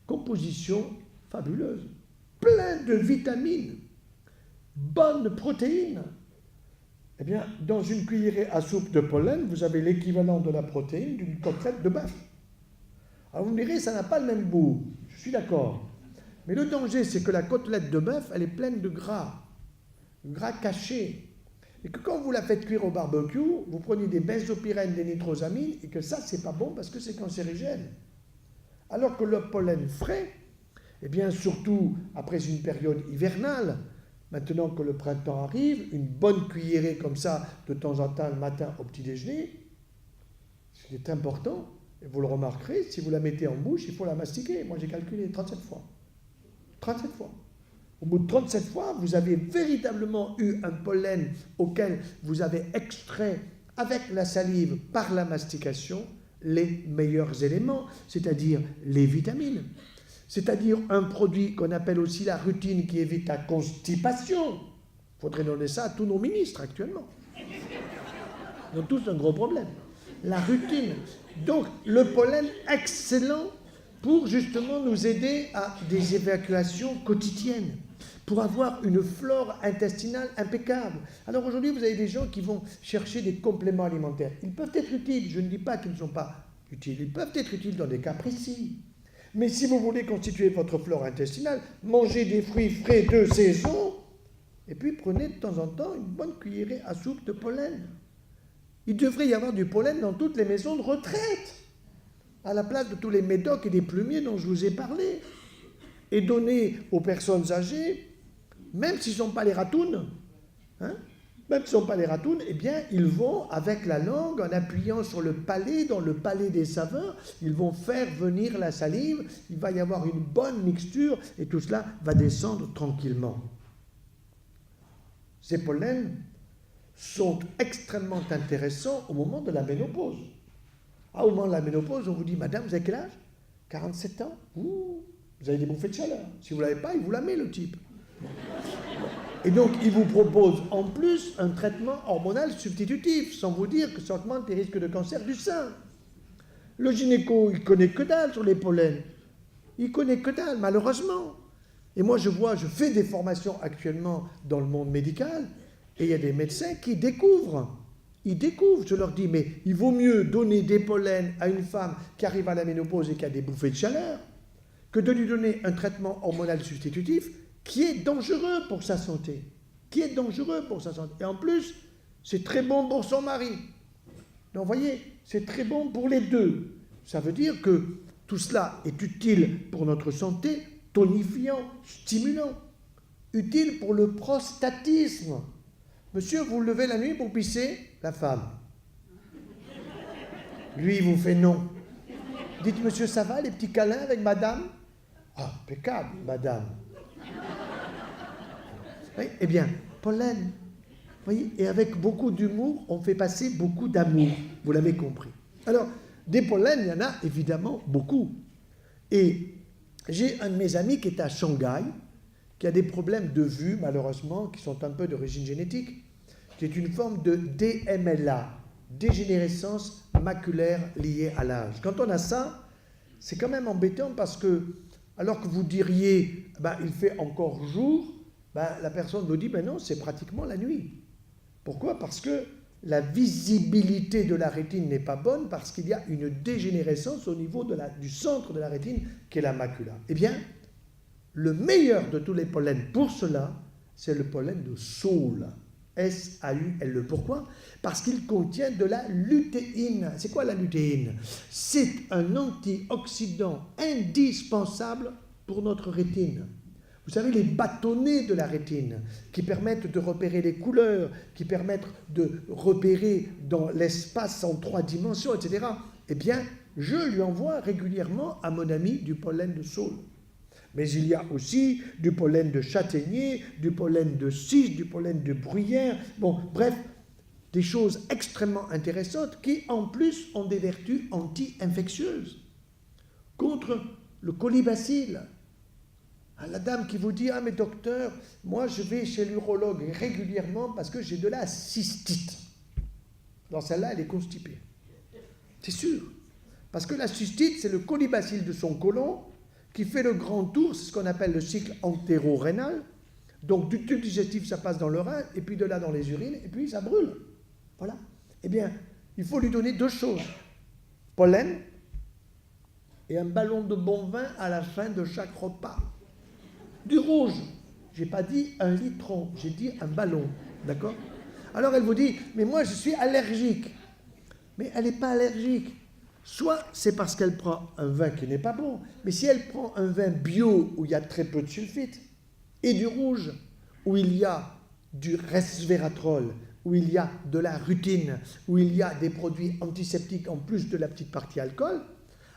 composition fabuleuse, plein de vitamines, bonnes protéines. Eh bien, dans une cuillerée à soupe de pollen, vous avez l'équivalent de la protéine d'une côtelette de bœuf. Alors vous me direz, ça n'a pas le même goût. Je suis d'accord. Mais le danger, c'est que la côtelette de bœuf, elle est pleine de gras caché. Et que quand vous la faites cuire au barbecue, vous prenez des benzopyrènes, des nitrosamines, et que ça, c'est pas bon parce que c'est cancérigène. Alors que le pollen frais, eh bien, surtout après une période hivernale, maintenant que le printemps arrive, une bonne cuillerée comme ça, de temps en temps, le matin au petit déjeuner, c'est important. Et vous le remarquerez, si vous la mettez en bouche, il faut la mastiquer. Moi, j'ai calculé 37 fois. 37 fois. Au bout de 37 fois, vous avez véritablement eu un pollen auquel vous avez extrait avec la salive, par la mastication, les meilleurs éléments, c'est-à-dire les vitamines. C'est-à-dire un produit qu'on appelle aussi la rutine qui évite la constipation. Il faudrait donner ça à tous nos ministres actuellement. Ils ont tous un gros problème. La rutine. Donc, le pollen, excellent pour justement nous aider à des évacuations quotidiennes, pour avoir une flore intestinale impeccable. Alors aujourd'hui, vous avez des gens qui vont chercher des compléments alimentaires. Ils peuvent être utiles, je ne dis pas qu'ils ne sont pas utiles, ils peuvent être utiles dans des cas précis. Mais si vous voulez constituer votre flore intestinale, mangez des fruits frais de saison, et puis prenez de temps en temps une bonne cuillerée à soupe de pollen. Il devrait y avoir du pollen dans toutes les maisons de retraite, à la place de tous les médocs et des plumiers dont je vous ai parlé. Et donner aux personnes âgées, même s'ils ne sont pas les ratounes, même s'ils ne sont pas les ratounes, eh bien, ils vont, avec la langue, en appuyant sur le palais, dans le palais des saveurs, ils vont faire venir la salive, il va y avoir une bonne mixture, et tout cela va descendre tranquillement. Ces pollens sont extrêmement intéressants au moment de la ménopause. Au moment de la ménopause, on vous dit, madame, vous avez quel âge? 47 ans? Ouh, vous avez des bouffées de chaleur. Si vous ne l'avez pas, il vous la met, le type. Et donc, il vous propose en plus un traitement hormonal substitutif, sans vous dire que ça augmente les risques de cancer du sein. Le gynéco, il connaît que dalle sur les pollens. Il connaît que dalle, malheureusement. Et moi, je fais des formations actuellement dans le monde médical, et il y a des médecins qui découvrent. Ils découvrent, je leur dis, mais il vaut mieux donner des pollens à une femme qui arrive à la ménopause et qui a des bouffées de chaleur, que de lui donner un traitement hormonal substitutif qui est dangereux pour sa santé. Et en plus, c'est très bon pour son mari. Donc, vous voyez, c'est très bon pour les deux. Ça veut dire que tout cela est utile pour notre santé, tonifiant, stimulant. Utile pour le prostatisme. Monsieur, vous levez la nuit pour pisser? La femme. Lui, il vous fait non. Dites, monsieur, ça va, les petits câlins avec madame? Ah, impeccable, madame. Oui, eh bien, pollen. Vous voyez, et avec beaucoup d'humour, on fait passer beaucoup d'amour. Vous l'avez compris. Alors, des pollens, il y en a évidemment beaucoup. Et j'ai un de mes amis qui est à Shanghai, qui a des problèmes de vue, malheureusement, qui sont un peu d'origine génétique, qui est une forme de DMLA. dégénérescence maculaire liée à l'âge. Quand on a ça, c'est quand même embêtant parce que, alors que vous diriez, il fait encore jour, la personne vous dit, non, c'est pratiquement la nuit. Pourquoi? Parce que la visibilité de la rétine n'est pas bonne, parce qu'il y a une dégénérescence au niveau du centre de la rétine, qui est la macula. Eh bien, le meilleur de tous les pollens pour cela, c'est le pollen de saule. S-A-U-L-E. Pourquoi? Parce qu'il contient de la lutéine. C'est quoi la lutéine? C'est un antioxydant indispensable pour notre rétine. Vous savez, les bâtonnets de la rétine qui permettent de repérer les couleurs, qui permettent de repérer dans l'espace en 3 dimensions, etc. Eh bien, je lui envoie régulièrement à mon ami du pollen de saule. Mais il y a aussi du pollen de châtaignier, du pollen de cis, du pollen de bruyère. Bon, bref, des choses extrêmement intéressantes qui, en plus, ont des vertus anti-infectieuses contre le colibacille. La dame qui vous dit « Ah, mais docteur, moi je vais chez l'urologue régulièrement parce que j'ai de la cystite. » Alors celle-là, elle est constipée. C'est sûr. Parce que la cystite, c'est le colibacille de son côlon qui fait le grand tour, c'est ce qu'on appelle le cycle entéro-rénal. Donc du tube digestif, ça passe dans le rein, et puis de là dans les urines, et puis ça brûle. Voilà. Eh bien, il faut lui donner 2 choses. Pollen et un ballon de bon vin à la fin de chaque repas. Du rouge. Je n'ai pas dit un litron, j'ai dit un ballon. D'accord? Alors elle vous dit, mais moi je suis allergique. Mais elle n'est pas allergique. Soit c'est parce qu'elle prend un vin qui n'est pas bon, mais si elle prend un vin bio où il y a très peu de sulfite, et du rouge où il y a du resveratrol, où il y a de la rutine, où il y a des produits antiseptiques en plus de la petite partie alcool,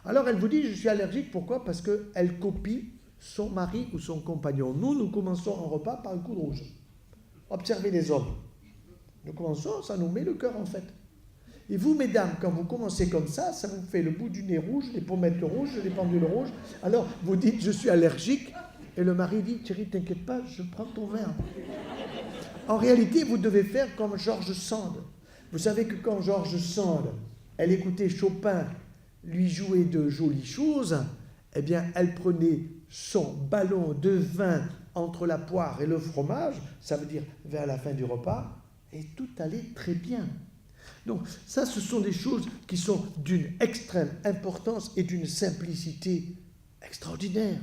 alors elle vous dit je suis allergique. Pourquoi? Parce qu'elle copie son mari ou son compagnon. Nous commençons un repas par un coup de rouge. Observez les hommes. Nous commençons, ça nous met le cœur en fait. Et vous, mesdames, quand vous commencez comme ça vous fait le bout du nez rouge, les pommettes rouges, les pendules rouges. Alors, vous dites, je suis allergique. Et le mari dit, chérie, t'inquiète pas, je prends ton verre. En réalité, vous devez faire comme George Sand. Vous savez que quand George Sand, elle écoutait Chopin lui jouer de jolies choses, eh bien, elle prenait son ballon de vin entre la poire et le fromage, ça veut dire vers la fin du repas, et tout allait très bien. Donc ça, ce sont des choses qui sont d'une extrême importance et d'une simplicité extraordinaire,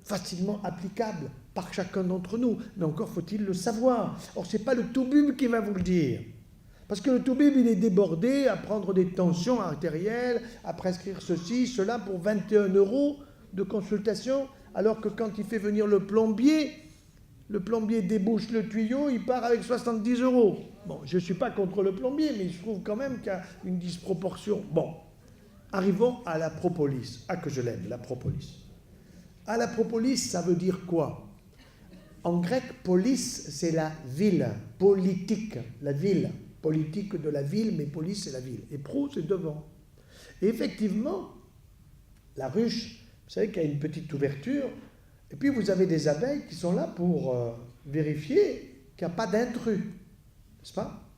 facilement applicable par chacun d'entre nous. Mais encore faut-il le savoir. Or, ce n'est pas le toubib qui va vous le dire. Parce que le toubib, il est débordé à prendre des tensions artérielles, à prescrire ceci, cela pour 21 € de consultation, alors que quand il fait venir le plombier débouche le tuyau, il part avec 70 €. Bon, je ne suis pas contre le plombier, mais je trouve quand même qu'il y a une disproportion. Bon, arrivons à la propolis. Ah, que je l'aime, la propolis. Ah, la propolis, ça veut dire quoi? En grec, polis, c'est la ville, politique, la ville. Politique de la ville, mais polis, c'est la ville. Et pro, c'est devant. Et effectivement, la ruche, vous savez qu'il y a une petite ouverture, et puis vous avez des abeilles qui sont là pour vérifier qu'il n'y a pas d'intrus, n'est-ce pas?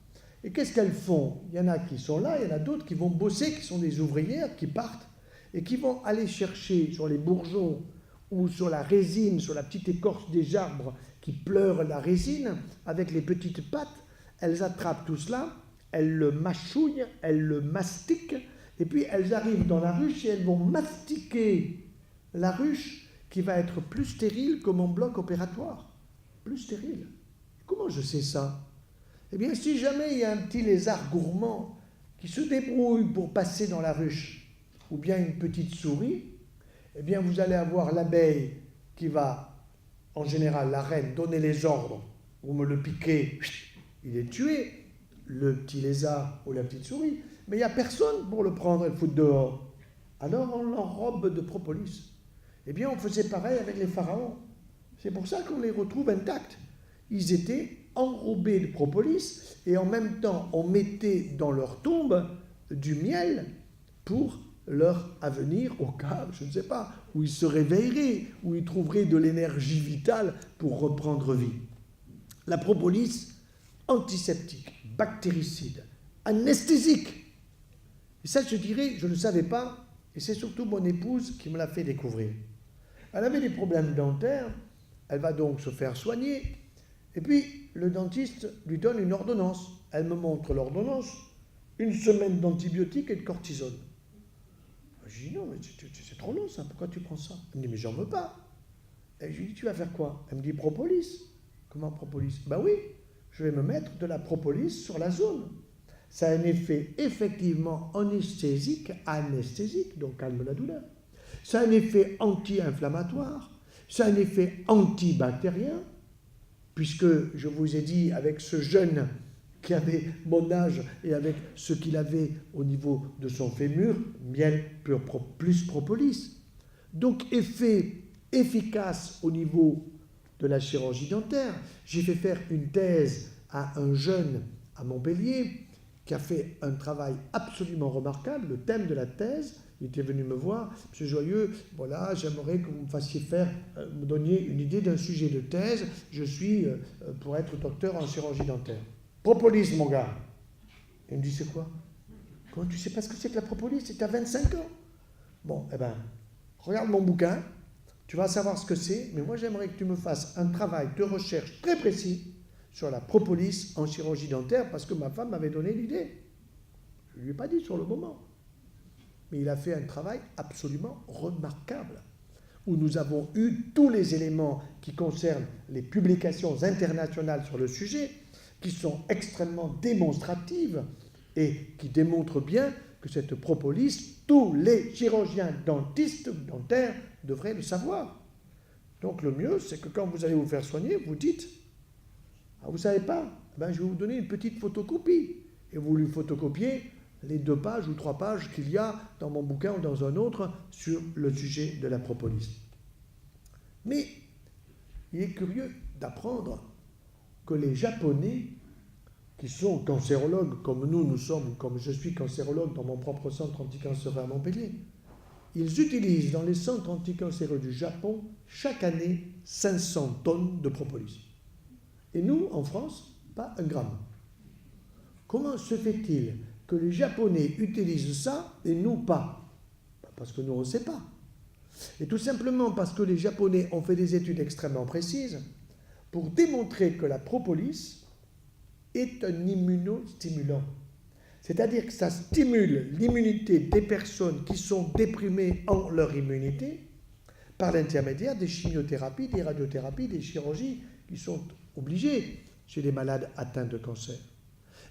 Et qu'est-ce qu'elles font? Il y en a qui sont là, il y en a d'autres qui vont bosser, qui sont des ouvrières, qui partent, et qui vont aller chercher sur les bourgeons ou sur la résine, sur la petite écorce des arbres qui pleurent la résine, avec les petites pattes, elles attrapent tout cela, elles le mâchouillent, elles le mastiquent, et puis elles arrivent dans la ruche et elles vont mastiquer la ruche qui va être plus stérile que mon bloc opératoire. Plus stérile. Comment je sais ça? Eh bien, si jamais il y a un petit lézard gourmand qui se débrouille pour passer dans la ruche, ou bien une petite souris, eh bien, vous allez avoir l'abeille qui va, en général, la reine, donner les ordres. Vous me le piquez, il est tué, le petit lézard ou la petite souris. Mais il n'y a personne pour le prendre et le foutre dehors. Alors, on l'enrobe de propolis. Eh bien, on faisait pareil avec les pharaons. C'est pour ça qu'on les retrouve intacts. Ils étaient enrobés de propolis et en même temps, on mettait dans leur tombe du miel pour leur avenir au cas, je ne sais pas, où ils se réveilleraient, où ils trouveraient de l'énergie vitale pour reprendre vie. La propolis, antiseptique, bactéricide, anesthésique. Et ça, je dirais, je ne le savais pas, et c'est surtout mon épouse qui me l'a fait découvrir. Elle avait des problèmes dentaires, elle va donc se faire soigner, et puis le dentiste lui donne une ordonnance. Elle me montre l'ordonnance, 1 semaine d'antibiotiques et de cortisone. Je dis non, mais c'est trop long ça, pourquoi tu prends ça? Elle me dit mais j'en veux pas. Et je lui dis tu vas faire quoi? Elle me dit propolis. Comment propolis? Ben oui, je vais me mettre de la propolis sur la zone. Ça a un effet effectivement anesthésique, donc calme la douleur. Ça a un effet anti-inflammatoire, ça a un effet antibactérien, puisque je vous ai dit, avec ce jeune qui avait mon âge et avec ce qu'il avait au niveau de son fémur, miel plus propolis. Donc effet efficace au niveau de la chirurgie dentaire. J'ai fait faire une thèse à un jeune à Montpellier qui a fait un travail absolument remarquable. Le thème de la thèse, il était venu me voir, Monsieur Joyeux, voilà, j'aimerais que vous me fassiez me donniez une idée d'un sujet de thèse. Je suis pour être docteur en chirurgie dentaire. Propolis, mon gars. Il me dit, c'est quoi? Comment tu sais pas ce que c'est que la propolis? C'est à 25 ans. Bon, eh ben, regarde mon bouquin, tu vas savoir ce que c'est, mais moi j'aimerais que tu me fasses un travail de recherche très précis sur la propolis en chirurgie dentaire, parce que ma femme m'avait donné l'idée. Je ne lui ai pas dit sur le moment. Mais il a fait un travail absolument remarquable, où nous avons eu tous les éléments qui concernent les publications internationales sur le sujet, qui sont extrêmement démonstratives et qui démontrent bien que cette propolis, tous les chirurgiens dentistes dentaires devraient le savoir. Donc le mieux, c'est que quand vous allez vous faire soigner, vous dites « Ah, vous ne savez pas? Ben, je vais vous donner une petite photocopie. » Et vous lui photocopiez les 2 pages ou 3 pages qu'il y a dans mon bouquin ou dans un autre sur le sujet de la propolis. Mais il est curieux d'apprendre que les Japonais, qui sont cancérologues comme nous sommes, comme je suis cancérologue dans mon propre centre anticancéreux à Montpellier, ils utilisent dans les centres anticancéreux du Japon chaque année 500 tonnes de propolis. Et nous, en France, pas un gramme. Comment se fait-il que les Japonais utilisent ça et nous pas? Parce que nous, on ne sait pas. Et tout simplement parce que les Japonais ont fait des études extrêmement précises pour démontrer que la propolis est un immunostimulant. C'est-à-dire que ça stimule l'immunité des personnes qui sont déprimées en leur immunité par l'intermédiaire des chimiothérapies, des radiothérapies, des chirurgies qui sont obligées chez les malades atteints de cancer.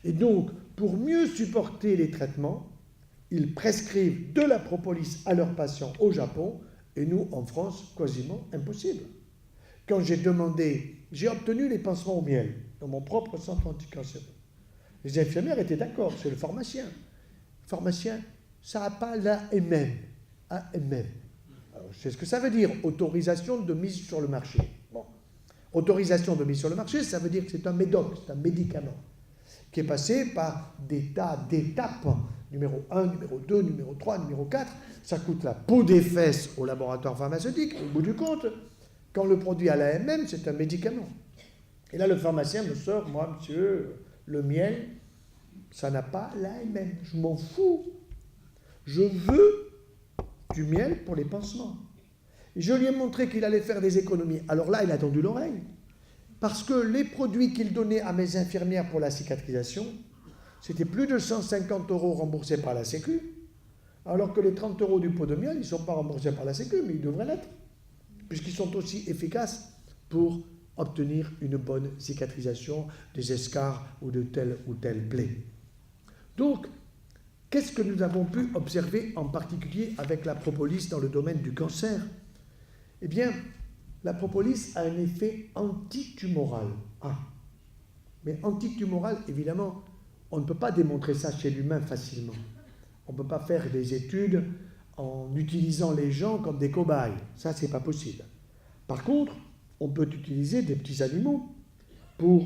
Et donc, pour mieux supporter les traitements, ils prescrivent de la propolis à leurs patients au Japon, et nous, en France, quasiment impossible. Quand j'ai obtenu les pansements au miel dans mon propre centre anticancéreux. Les infirmières étaient d'accord, c'est le pharmacien. Le pharmacien, ça n'a pas l'AMM. AMM. Alors, c'est ce que ça veut dire, autorisation de mise sur le marché. Bon. Autorisation de mise sur le marché, ça veut dire que c'est un médoc, c'est un médicament, qui est passé par des tas d'étapes, numéro 1, numéro 2, numéro 3, numéro 4. Ça coûte la peau des fesses au laboratoire pharmaceutique. Au bout du compte, quand le produit a l'AMM, c'est un médicament. Et là, le pharmacien me sort, moi, monsieur, le miel, ça n'a pas l'AMM. Je m'en fous. Je veux du miel pour les pansements. Et je lui ai montré qu'il allait faire des économies. Alors là, il a tendu l'oreille. Parce que les produits qu'il donnait à mes infirmières pour la cicatrisation, c'était plus de 150 € remboursés par la Sécu, alors que les 30 € du pot de miel, ils ne sont pas remboursés par la Sécu, mais ils devraient l'être, puisqu'ils sont aussi efficaces pour obtenir une bonne cicatrisation des escarres ou de telle ou telle plaie. Donc, qu'est-ce que nous avons pu observer en particulier avec la propolis dans le domaine du cancer? Eh bien, la propolis a un effet antitumoral. Mais antitumoral, évidemment, on ne peut pas démontrer ça chez l'humain facilement. On ne peut pas faire des études en utilisant les gens comme des cobayes. Ça, c'est pas possible. Par contre, on peut utiliser des petits animaux pour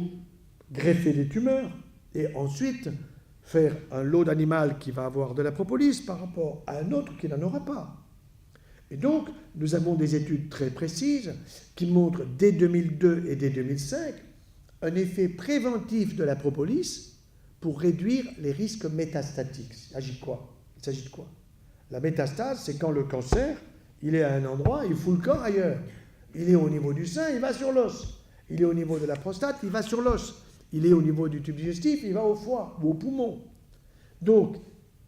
greffer des tumeurs et ensuite faire un lot d'animal qui va avoir de la propolis par rapport à un autre qui n'en aura pas. Et donc, nous avons des études très précises qui montrent dès 2002 et dès 2005 un effet préventif de la propolis pour réduire les risques métastatiques. Il s'agit de quoi? La métastase, c'est quand le cancer, il est à un endroit, il fout le camp ailleurs. Il est au niveau du sein, il va sur l'os. Il est au niveau de la prostate, il va sur l'os. Il est au niveau du tube digestif, il va au foie ou au poumon. Donc,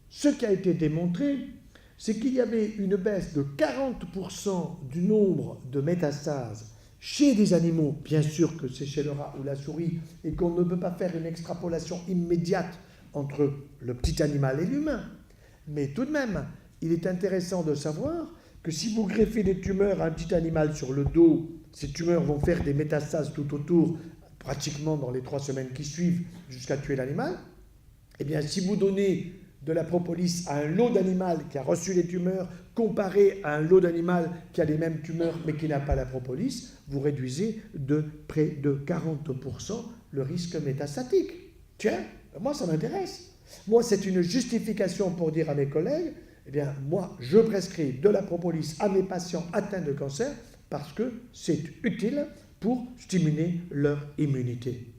ce qui a été démontré, c'est qu'il y avait une baisse de 40% du nombre de métastases chez des animaux, bien sûr que c'est chez le rat ou la souris, et qu'on ne peut pas faire une extrapolation immédiate entre le petit animal et l'humain. Mais tout de même, il est intéressant de savoir que si vous greffez des tumeurs à un petit animal sur le dos, ces tumeurs vont faire des métastases tout autour, pratiquement dans les 3 semaines qui suivent, jusqu'à tuer l'animal. Eh bien, si vous donnez de la propolis à un lot d'animal qui a reçu les tumeurs, comparé à un lot d'animal qui a les mêmes tumeurs mais qui n'a pas la propolis, vous réduisez de près de 40% le risque métastatique. Tiens, moi ça m'intéresse. Moi, c'est une justification pour dire à mes collègues, eh bien, moi, je prescris de la propolis à mes patients atteints de cancer parce que c'est utile pour stimuler leur immunité.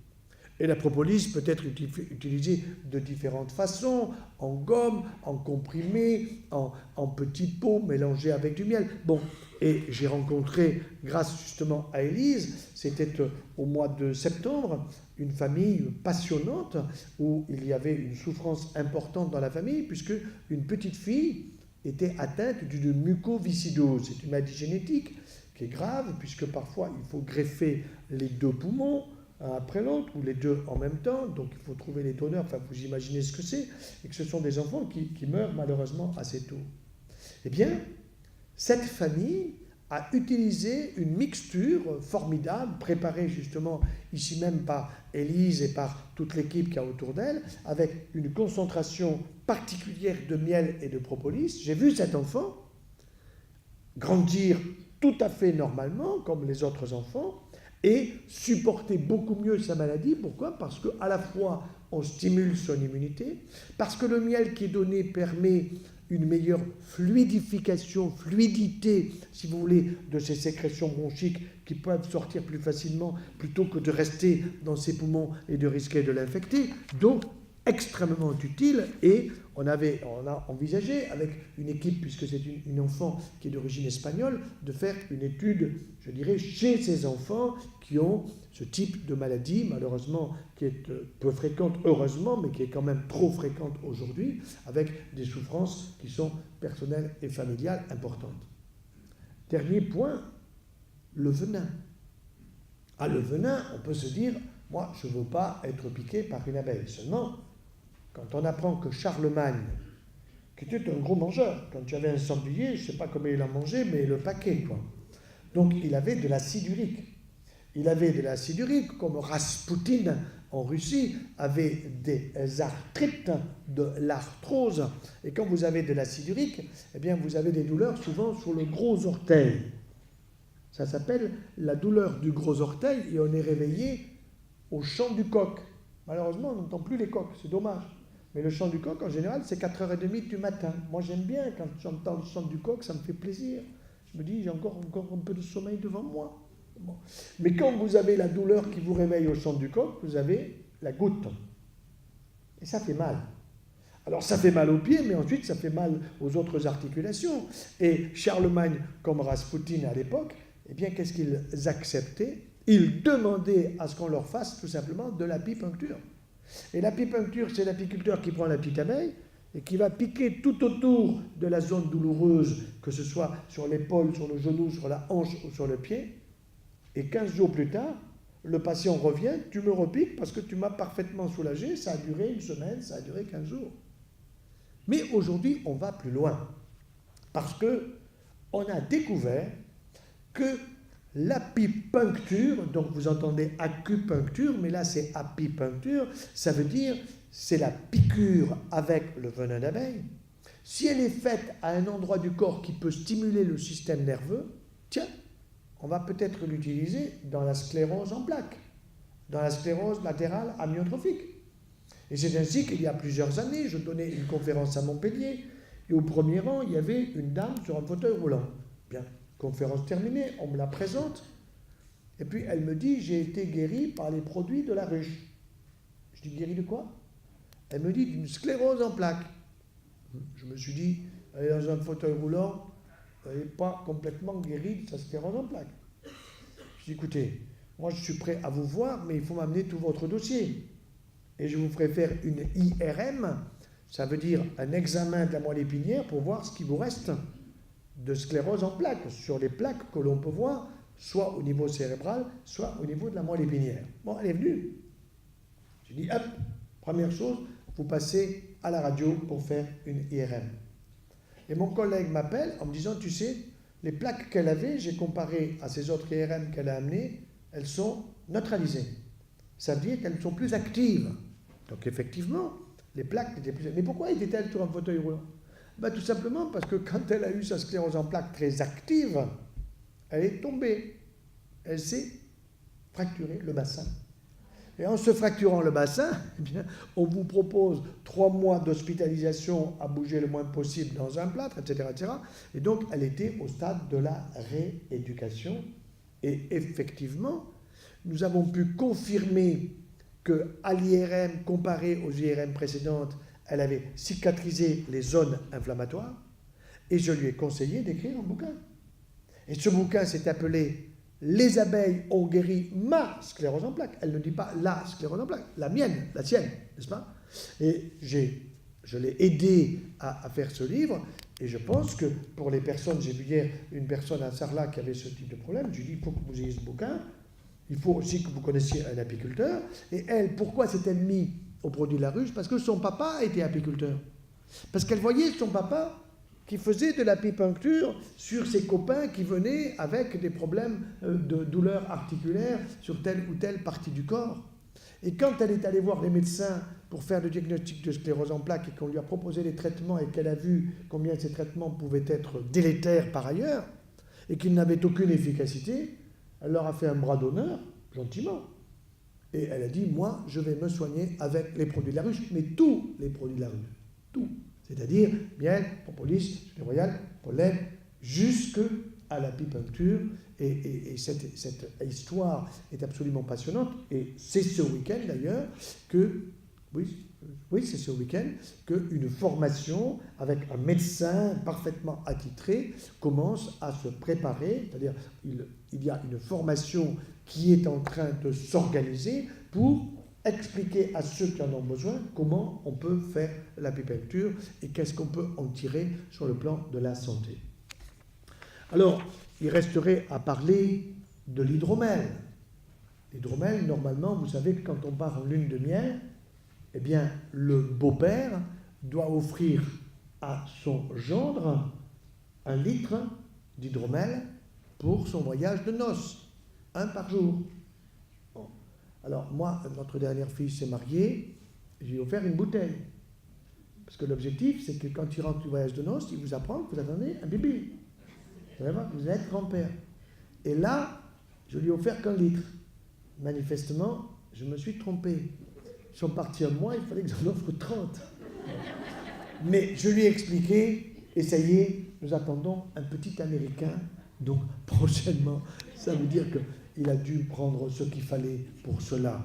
Et la propolis peut être utilisée de différentes façons, en gomme, en comprimé, en petits pots mélangés avec du miel. Bon, et j'ai rencontré, grâce justement à Élise, c'était au mois de septembre, une famille passionnante où il y avait une souffrance importante dans la famille puisque une petite fille était atteinte d'une mucoviscidose. C'est une maladie génétique qui est grave puisque parfois il faut greffer les 2 poumons, un après l'autre, ou les 2 en même temps, donc il faut trouver les donneurs, enfin vous imaginez ce que c'est, et que ce sont des enfants qui meurent malheureusement assez tôt. Eh bien, cette famille a utilisé une mixture formidable, préparée justement ici même par Élise et par toute l'équipe qui a autour d'elle, avec une concentration particulière de miel et de propolis. J'ai vu cet enfant grandir tout à fait normalement, comme les autres enfants, et supporter beaucoup mieux sa maladie. Pourquoi? Parce qu'à la fois, on stimule son immunité, parce que le miel qui est donné permet une meilleure fluidification, fluidité, si vous voulez, de ces sécrétions bronchiques qui peuvent sortir plus facilement plutôt que de rester dans ses poumons et de risquer de l'infecter. Donc, extrêmement utile, et on a envisagé avec une équipe, puisque c'est une enfant qui est d'origine espagnole, de faire une étude, je dirais, chez ces enfants qui ont ce type de maladie, malheureusement, qui est peu fréquente, heureusement, mais qui est quand même trop fréquente aujourd'hui, avec des souffrances qui sont personnelles et familiales importantes. Dernier point, le venin. Ah, le venin, on peut se dire, moi, je ne veux pas être piqué par une abeille. Seulement, quand on apprend que Charlemagne, qui était un gros mangeur, quand il y avait un sanglier, je ne sais pas combien il en mangeait, mais le paquet, quoi. Donc, il avait de l'acide urique. Il avait de l'acide urique, comme Raspoutine en Russie avait des arthrites, de l'arthrose. Et quand vous avez de l'acide urique, eh bien, vous avez des douleurs souvent sur le gros orteil. Ça s'appelle la douleur du gros orteil, et on est réveillé au chant du coq. Malheureusement, on n'entend plus les coqs, c'est dommage. Mais le chant du coq, en général, c'est 4h30 du matin. Moi, j'aime bien, quand j'entends le chant du coq, ça me fait plaisir. Je me dis, j'ai encore un peu de sommeil devant moi. Bon. Mais quand vous avez la douleur qui vous réveille au chant du coq, vous avez la goutte. Et ça fait mal. Alors, ça fait mal aux pieds, mais ensuite, ça fait mal aux autres articulations. Et Charlemagne, comme Raspoutine à l'époque, eh bien, qu'est-ce qu'ils acceptaient? Ils demandaient à ce qu'on leur fasse tout simplement de l'apipuncture. Et l'apipuncture, c'est l'apiculteur qui prend la petite abeille et qui va piquer tout autour de la zone douloureuse, que ce soit sur l'épaule, sur le genou, sur la hanche ou sur le pied. Et 15 jours plus tard, le patient revient, tu me repiques parce que tu m'as parfaitement soulagé, ça a duré 1 semaine, ça a duré 15 jours. Mais aujourd'hui, on va plus loin, parce qu'on a découvert que l'apipuncture, donc vous entendez acupuncture, mais là c'est apipuncture, ça veut dire c'est la piqûre avec le venin d'abeille. Si elle est faite à un endroit du corps qui peut stimuler le système nerveux, tiens, on va peut-être l'utiliser dans la sclérose en plaques, dans la sclérose latérale amyotrophique. Et c'est ainsi qu'il y a plusieurs années, je donnais une conférence à Montpellier, et au premier rang, il y avait une dame sur un fauteuil roulant. Bien. Conférence terminée, on me la présente, et puis elle me dit, j'ai été guérie par les produits de la ruche. Je dis, guérie de quoi? Elle me dit d'une sclérose en plaques. Je me suis dit, elle est dans un fauteuil roulant, elle n'est pas complètement guérie de sa sclérose en plaques. Je dis, écoutez, moi je suis prêt à vous voir, mais il faut m'amener tout votre dossier. Et je vous ferai faire une IRM, ça veut dire un examen de la moelle épinière pour voir ce qui vous reste de sclérose en plaques, sur les plaques que l'on peut voir, soit au niveau cérébral, soit au niveau de la moelle épinière. Bon, elle est venue. Je dis, hop, première chose, vous passez à la radio pour faire une IRM. Et mon collègue m'appelle en me disant, tu sais, les plaques qu'elle avait, j'ai comparé à ces autres IRM qu'elle a amenées, elles sont neutralisées. Ça veut dire qu'elles sont plus actives. Donc effectivement, les plaques étaient plus... Mais pourquoi était-elle sur un fauteuil roulant? Tout simplement parce que quand elle a eu sa sclérose en plaques très active, elle est tombée. Elle s'est fracturée le bassin. Et en se fracturant le bassin, eh bien, on vous propose 3 mois d'hospitalisation à bouger le moins possible dans un plâtre, etc., etc. Et donc, elle était au stade de la rééducation. Et effectivement, nous avons pu confirmer qu'à l'IRM, comparé aux IRM précédentes, elle avait cicatrisé les zones inflammatoires. Et je lui ai conseillé d'écrire un bouquin. Et ce bouquin s'est appelé « Les abeilles ont guéri ma sclérose en plaques ». Elle ne dit pas la sclérose en plaques, la mienne, la sienne, n'est-ce pas? Et je l'ai aidé à faire ce livre. Et je pense que pour les personnes, j'ai vu hier une personne à Sarlat qui avait ce type de problème, je lui ai dit, il faut que vous ayez ce bouquin, il faut aussi que vous connaissiez un apiculteur. Et elle, pourquoi s'est-elle mise au produit de la ruche? Parce que son papa était apiculteur. Parce qu'elle voyait son papa qui faisait de l'apipuncture sur ses copains qui venaient avec des problèmes de douleurs articulaires sur telle ou telle partie du corps. Et quand elle est allée voir les médecins pour faire le diagnostic de sclérose en plaques et qu'on lui a proposé des traitements et qu'elle a vu combien ces traitements pouvaient être délétères par ailleurs et qu'ils n'avaient aucune efficacité, elle leur a fait un bras d'honneur, gentiment. Et elle a dit, moi, je vais me soigner avec les produits de la ruche, mais tous les produits de la ruche. Tout. C'est-à-dire miel, propolis, gelée royale, pollen, jusqu'à l'apipuncture. Et cette histoire est absolument passionnante. Et c'est ce week-end, d'ailleurs, oui, c'est ce week-end qu'une formation avec un médecin parfaitement attitré commence à se préparer. C'est-à-dire il y a une formation qui est en train de s'organiser pour expliquer à ceux qui en ont besoin comment on peut faire l'apipuncture et qu'est-ce qu'on peut en tirer sur le plan de la santé. Alors, il resterait à parler de l'hydromel. L'hydromel, normalement, vous savez que quand on part en lune de miel, eh bien, le beau-père doit offrir à son gendre 1 litre d'hydromel pour son voyage de noces, 1 par jour. Bon. Alors, moi, notre dernière fille s'est mariée, j'ai offert une bouteille. Parce que l'objectif, c'est que quand il rentre du voyage de noces, il vous apprend que vous attendez un bébé. Vous êtes grand-père. Et là, je lui ai offert qu'1 litre. Manifestement, je me suis trompé. Ils sont partis à moi, il fallait que j'en offre 30. Mais je lui ai expliqué, et ça y est, nous attendons un petit Américain, donc prochainement, ça veut dire qu'il a dû prendre ce qu'il fallait pour cela.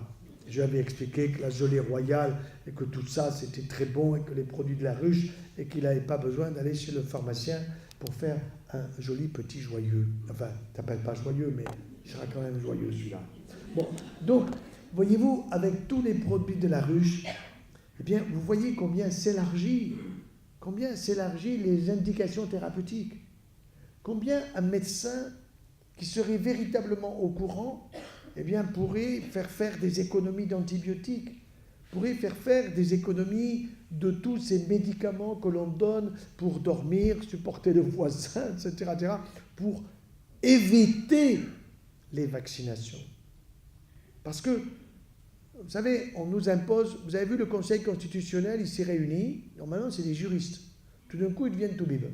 Je lui avais expliqué que la gelée royale, et que tout ça, c'était très bon, et que les produits de la ruche, et qu'il n'avait pas besoin d'aller chez le pharmacien pour faire un joli petit joyeux. Enfin, il ne s'appelle pas joyeux, mais il sera quand même joyeux celui-là. Bon, donc, voyez-vous, avec tous les produits de la ruche, eh bien, vous voyez combien s'élargit les indications thérapeutiques. Combien un médecin qui serait véritablement au courant, eh bien, pourrait faire des économies d'antibiotiques, pourrait faire des économies de tous ces médicaments que l'on donne pour dormir, supporter le voisin, etc., etc., pour éviter les vaccinations. Parce que, vous savez, on nous impose, vous avez vu le Conseil constitutionnel, il s'est réuni, normalement c'est des juristes, tout d'un coup ils deviennent tout bibes.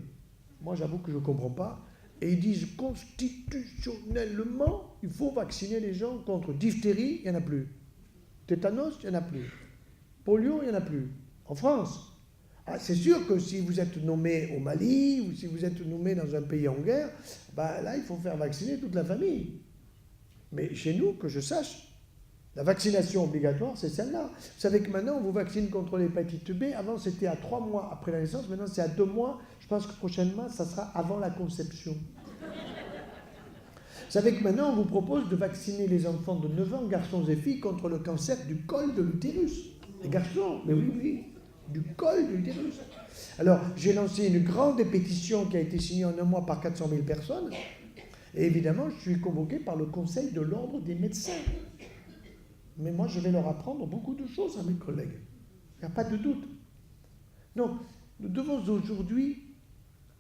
Moi j'avoue que je ne comprends pas, et ils disent constitutionnellement, il faut vacciner les gens contre diphtérie, il n'y en a plus. Tétanos, il n'y en a plus. Polio, il n'y en a plus. En France. Ah, c'est sûr que si vous êtes nommé au Mali, ou si vous êtes nommé dans un pays en guerre, là il faut faire vacciner toute la famille. Mais chez nous, que je sache, La vaccination obligatoire, c'est celle-là. Vous savez que maintenant, on vous vaccine contre l'hépatite B. Avant, c'était à 3 mois après la naissance. Maintenant, c'est à 2 mois. Je pense que prochainement, ça sera avant la conception. Vous savez que maintenant, on vous propose de vacciner les enfants de 9 ans, garçons et filles, contre le cancer du col de l'utérus. Les garçons, mais oui, oui, du col de l'utérus. Alors, j'ai lancé une grande pétition qui a été signée en un mois par 400 000 personnes. Et évidemment, je suis convoqué par le Conseil de l'Ordre des médecins. Mais moi, je vais leur apprendre beaucoup de choses à mes collègues. Il n'y a pas de doute. Donc, nous devons aujourd'hui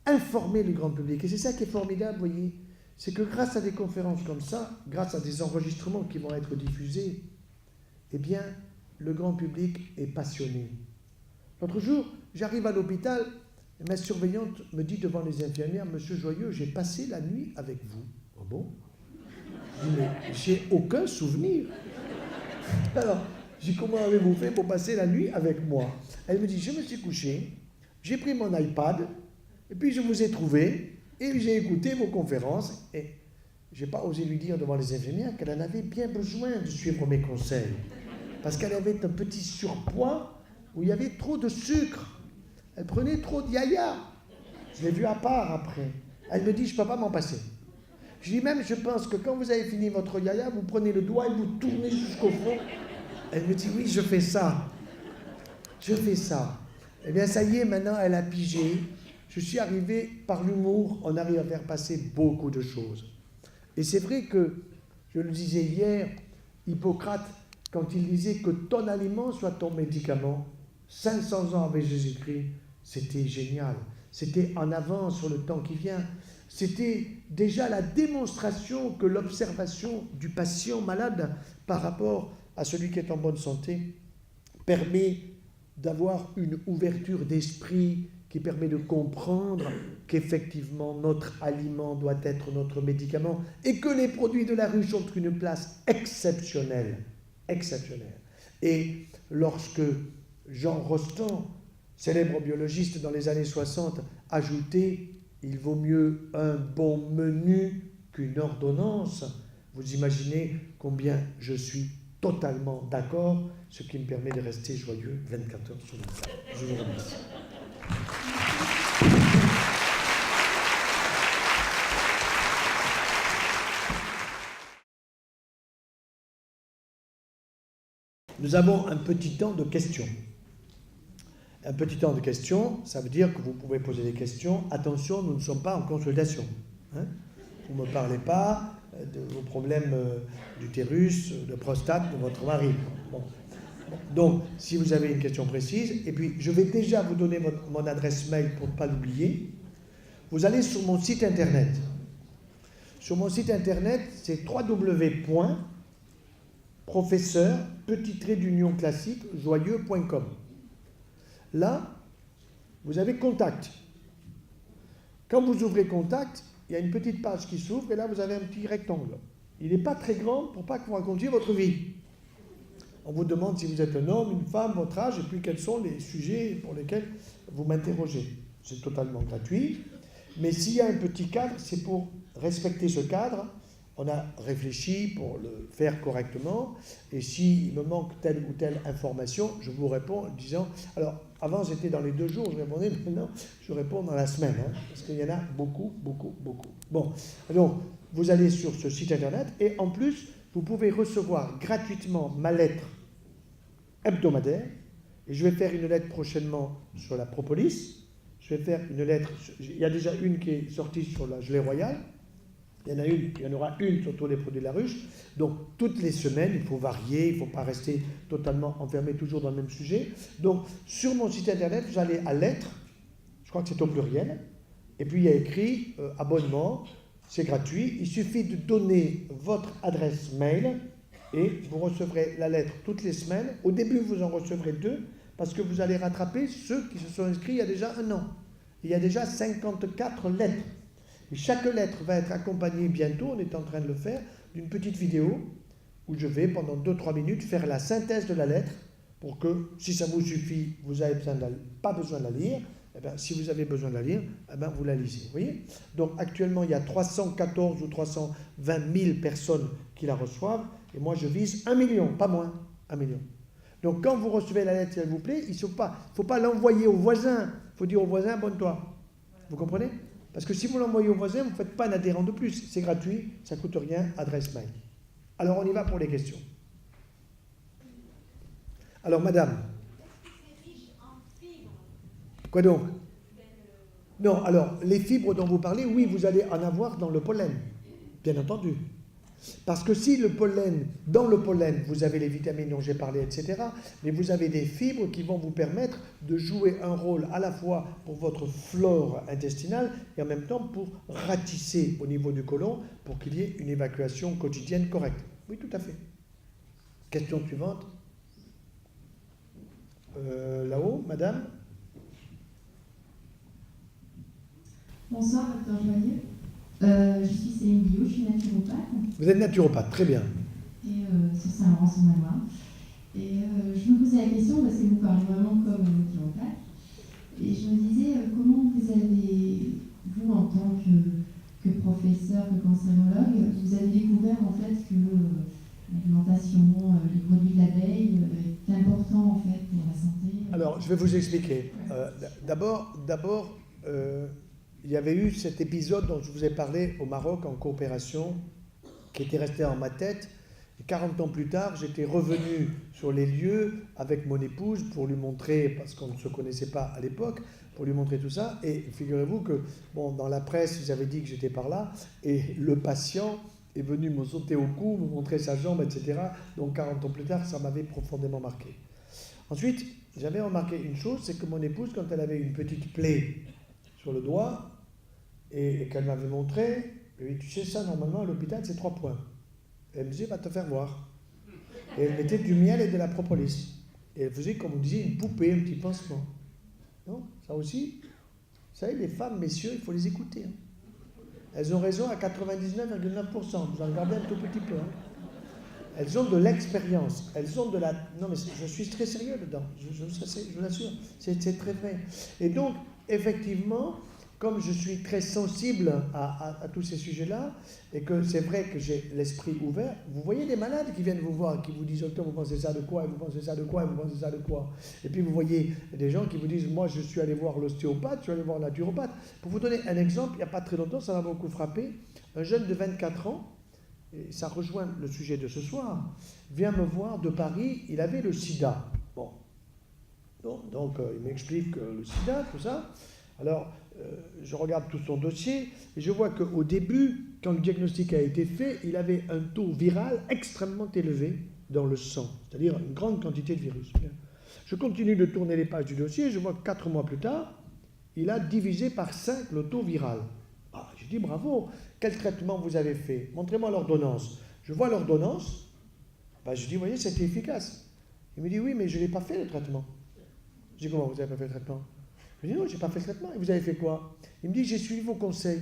informer le grand public. Et c'est ça qui est formidable, vous voyez. C'est que grâce à des conférences comme ça, grâce à des enregistrements qui vont être diffusés, eh bien, le grand public est passionné. L'autre jour, j'arrive à l'hôpital, et ma surveillante me dit devant les infirmières, « Monsieur Joyeux, j'ai passé la nuit avec vous. » « Ah bon ?» Je dis, « Mais j'ai aucun souvenir. » Alors, j'ai dit, comment avez-vous fait pour passer la nuit avec moi? Elle me dit, je me suis couché, j'ai pris mon iPad, et puis je vous ai trouvé, et j'ai écouté vos conférences, et je n'ai pas osé lui dire devant les infirmières qu'elle en avait bien besoin de suivre mes conseils, parce qu'elle avait un petit surpoids où il y avait trop de sucre. Elle prenait trop de yaya. Je l'ai vu à part après. Elle me dit, je ne peux pas m'en passer. Je dis même, je pense que quand vous avez fini votre yaya, vous prenez le doigt et vous tournez jusqu'au fond. Elle me dit, oui, je fais ça. Je fais ça. Eh bien, ça y est, maintenant, elle a pigé. Je suis arrivé par l'humour, on arrive à faire passer beaucoup de choses. Et c'est vrai que, je le disais hier, Hippocrate, quand il disait que ton aliment soit ton médicament, 500 ans avec Jésus-Christ, c'était génial. C'était en avance sur le temps qui vient. C'était déjà la démonstration que l'observation du patient malade par rapport à celui qui est en bonne santé permet d'avoir une ouverture d'esprit qui permet de comprendre qu'effectivement notre aliment doit être notre médicament et que les produits de la ruche ont une place exceptionnelle. Exceptionnelle. Et lorsque Jean Rostand, célèbre biologiste dans les années 60, ajoutait « Il vaut mieux un bon menu qu'une ordonnance », vous imaginez combien je suis totalement d'accord, ce qui me permet de rester joyeux 24 heures sur 24. Je vous remercie. Nous avons un petit temps de questions. Un petit temps de questions, ça veut dire que vous pouvez poser des questions. Attention, nous ne sommes pas en consultation. Hein? Vous ne me parlez pas de vos problèmes d'utérus, de prostate de votre mari. Bon. Donc, si vous avez une question précise, et puis je vais déjà vous donner mon adresse mail pour ne pas l'oublier. Vous allez sur mon site internet. Sur mon site internet, c'est www.professeur-joyeux.com. Là, vous avez contact. Quand vous ouvrez contact, il y a une petite page qui s'ouvre et là, vous avez un petit rectangle. Il n'est pas très grand pour pas que vous racontiez votre vie. On vous demande si vous êtes un homme, une femme, votre âge et puis quels sont les sujets pour lesquels vous m'interrogez. C'est totalement gratuit. Mais s'il y a un petit cadre, c'est pour respecter ce cadre. On a réfléchi pour le faire correctement. Et s'il me manque telle ou telle information, je vous réponds en disant... Alors, avant, j'étais dans les 2 jours, je répondais. Maintenant, je réponds dans la semaine. Hein, parce qu'il y en a beaucoup, beaucoup, beaucoup. Bon, donc, vous allez sur ce site internet. Et en plus, vous pouvez recevoir gratuitement ma lettre hebdomadaire. Et je vais faire une lettre prochainement sur la propolis. Je vais faire une lettre... Il y a déjà une qui est sortie sur la gelée royale. Il y en aura une sur tous les produits de la ruche. Donc, toutes les semaines, il faut varier, il ne faut pas rester totalement enfermé toujours dans le même sujet. Donc, sur mon site internet, vous allez à lettres, je crois que c'est au pluriel, et puis il y a écrit abonnement, c'est gratuit. Il suffit de donner votre adresse mail et vous recevrez la lettre toutes les semaines. Au début, vous en recevrez 2 parce que vous allez rattraper ceux qui se sont inscrits il y a déjà 1 an. Il y a déjà 54 lettres. Et chaque lettre va être accompagnée bientôt, on est en train de le faire, d'une petite vidéo où je vais, pendant 2-3 minutes, faire la synthèse de la lettre pour que, si ça vous suffit, vous n'avez pas besoin de la lire. Eh bien, si vous avez besoin de la lire, eh bien, vous la lisez. Vous voyez ? Donc, actuellement, il y a 314 ou 320 000 personnes qui la reçoivent. Et moi, je vise 1 million, pas moins, 1 million. Donc, quand vous recevez la lettre, s'il vous plaît, il ne faut pas l'envoyer au voisin. Il faut dire au voisin, abonne-toi. Vous comprenez? Parce que si vous l'envoyez au voisin, vous ne faites pas un adhérent de plus. C'est gratuit, ça ne coûte rien, adresse mail. Alors, on y va pour les questions. Alors, madame. Quoi donc? Non, alors, les fibres dont vous parlez, oui, vous allez en avoir dans le pollen, bien entendu. Parce que si dans le pollen, vous avez les vitamines dont j'ai parlé, etc., mais vous avez des fibres qui vont vous permettre de jouer un rôle à la fois pour votre flore intestinale et en même temps pour ratisser au niveau du côlon pour qu'il y ait une évacuation quotidienne correcte. Oui, tout à fait. Question suivante. Là-haut, madame. Bonsoir, docteur Joyeux. Je suis Céline Guillot, je suis naturopathe. Vous êtes naturopathe, très bien. Et sur Saint-Laurent-sur-Malois. Et je me posais la question, parce que vous parlez vraiment comme un naturopathe. Et je me disais, comment vous avez, vous en tant que professeur, que cancérologue, vous avez découvert en fait que l'alimentation, les produits de l'abeille est important en fait pour la santé. Alors, je vais vous expliquer. D'abord, il y avait eu cet épisode dont je vous ai parlé au Maroc en coopération, qui était resté en ma tête. Et 40 ans plus tard, j'étais revenu sur les lieux avec mon épouse pour lui montrer, parce qu'on ne se connaissait pas à l'époque, pour lui montrer tout ça. Et figurez-vous que, bon, dans la presse, ils avaient dit que j'étais par là, et le patient est venu me sauter au cou, me montrer sa jambe, etc. Donc 40 ans plus tard, ça m'avait profondément marqué. Ensuite, j'avais remarqué une chose, c'est que mon épouse, quand elle avait une petite plaie sur le doigt, et qu'elle m'avait montré, je lui ai dit, tu sais ça, normalement, à l'hôpital, c'est 3 points. Et elle me disait, va te faire voir. Et elle mettait du miel et de la propolis. Et elle faisait, comme on disait, une poupée, un petit pansement. Non? Ça aussi, vous savez, les femmes, messieurs, il faut les écouter. Hein. Elles ont raison à 99,9%. Vous en regardez un tout petit peu. Hein. Elles ont de l'expérience. Elles ont de la... Non, mais je suis très sérieux dedans. Je vous l'assure. C'est très vrai. Et donc, effectivement... Comme je suis très sensible à tous ces sujets-là, et que c'est vrai que j'ai l'esprit ouvert, vous voyez des malades qui viennent vous voir, qui vous disent « Docteur, vous pensez ça de quoi? Et vous pensez ça de quoi? Et vous pensez ça de quoi ?» Et puis vous voyez des gens qui vous disent « Moi, je suis allé voir l'ostéopathe, je suis allé voir le naturopathe. » Pour vous donner un exemple, il n'y a pas très longtemps, ça m'a beaucoup frappé, un jeune de 24 ans, et ça rejoint le sujet de ce soir, vient me voir de Paris, il avait le sida. Bon. Donc il m'explique le sida, tout ça. Alors, je regarde tout son dossier et je vois qu'au début, quand le diagnostic a été fait, il avait un taux viral extrêmement élevé dans le sang, c'est-à-dire une grande quantité de virus. Je continue de tourner les pages du dossier et je vois que 4 mois plus tard, il a divisé par 5 le taux viral. Ah, j'ai dit bravo, quel traitement vous avez fait? Montrez-moi l'ordonnance. Je vois l'ordonnance, je dis, vous voyez, c'était efficace. Il me dit, oui, mais je n'ai pas fait le traitement. Je dis, comment vous n'avez pas fait le traitement? Je lui dis, non, je n'ai pas fait le traitement. Et vous avez fait quoi? Il me dit, j'ai suivi vos conseils.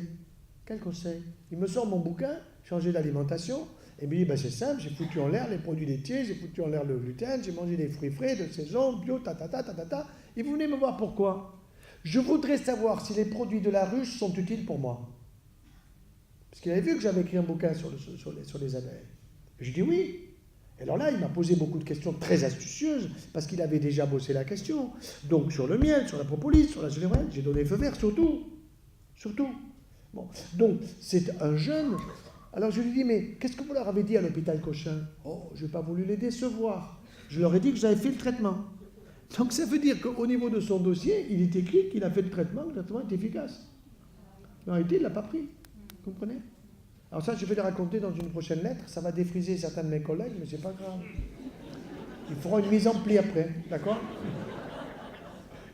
Quels conseils? Il me sort mon bouquin, changer d'alimentation. Et il me dit, c'est simple, j'ai foutu en l'air les produits laitiers, j'ai foutu en l'air le gluten, j'ai mangé des fruits frais de saison, bio, ta. Et vous venez me voir pourquoi? Je voudrais savoir si les produits de la ruche sont utiles pour moi. Parce qu'il avait vu que j'avais écrit un bouquin sur les abeilles. Et je dis oui. Et alors là, il m'a posé beaucoup de questions très astucieuses, parce qu'il avait déjà bossé la question. Donc sur le miel, sur la propolis, sur la générale, j'ai donné feu vert, surtout. Bon. Donc c'est un jeune. Alors je lui dis, mais qu'est-ce que vous leur avez dit à l'hôpital Cochin? Oh, je n'ai pas voulu les décevoir. Je leur ai dit que j'avais fait le traitement. Donc ça veut dire qu'au niveau de son dossier, il est écrit qu'il a fait le traitement est efficace. En réalité, il ne l'a pas pris. Vous comprenez? Alors ça, je vais le raconter dans une prochaine lettre. Ça va défriser certains de mes collègues, mais c'est pas grave. Ils feront une mise en pli après, d'accord?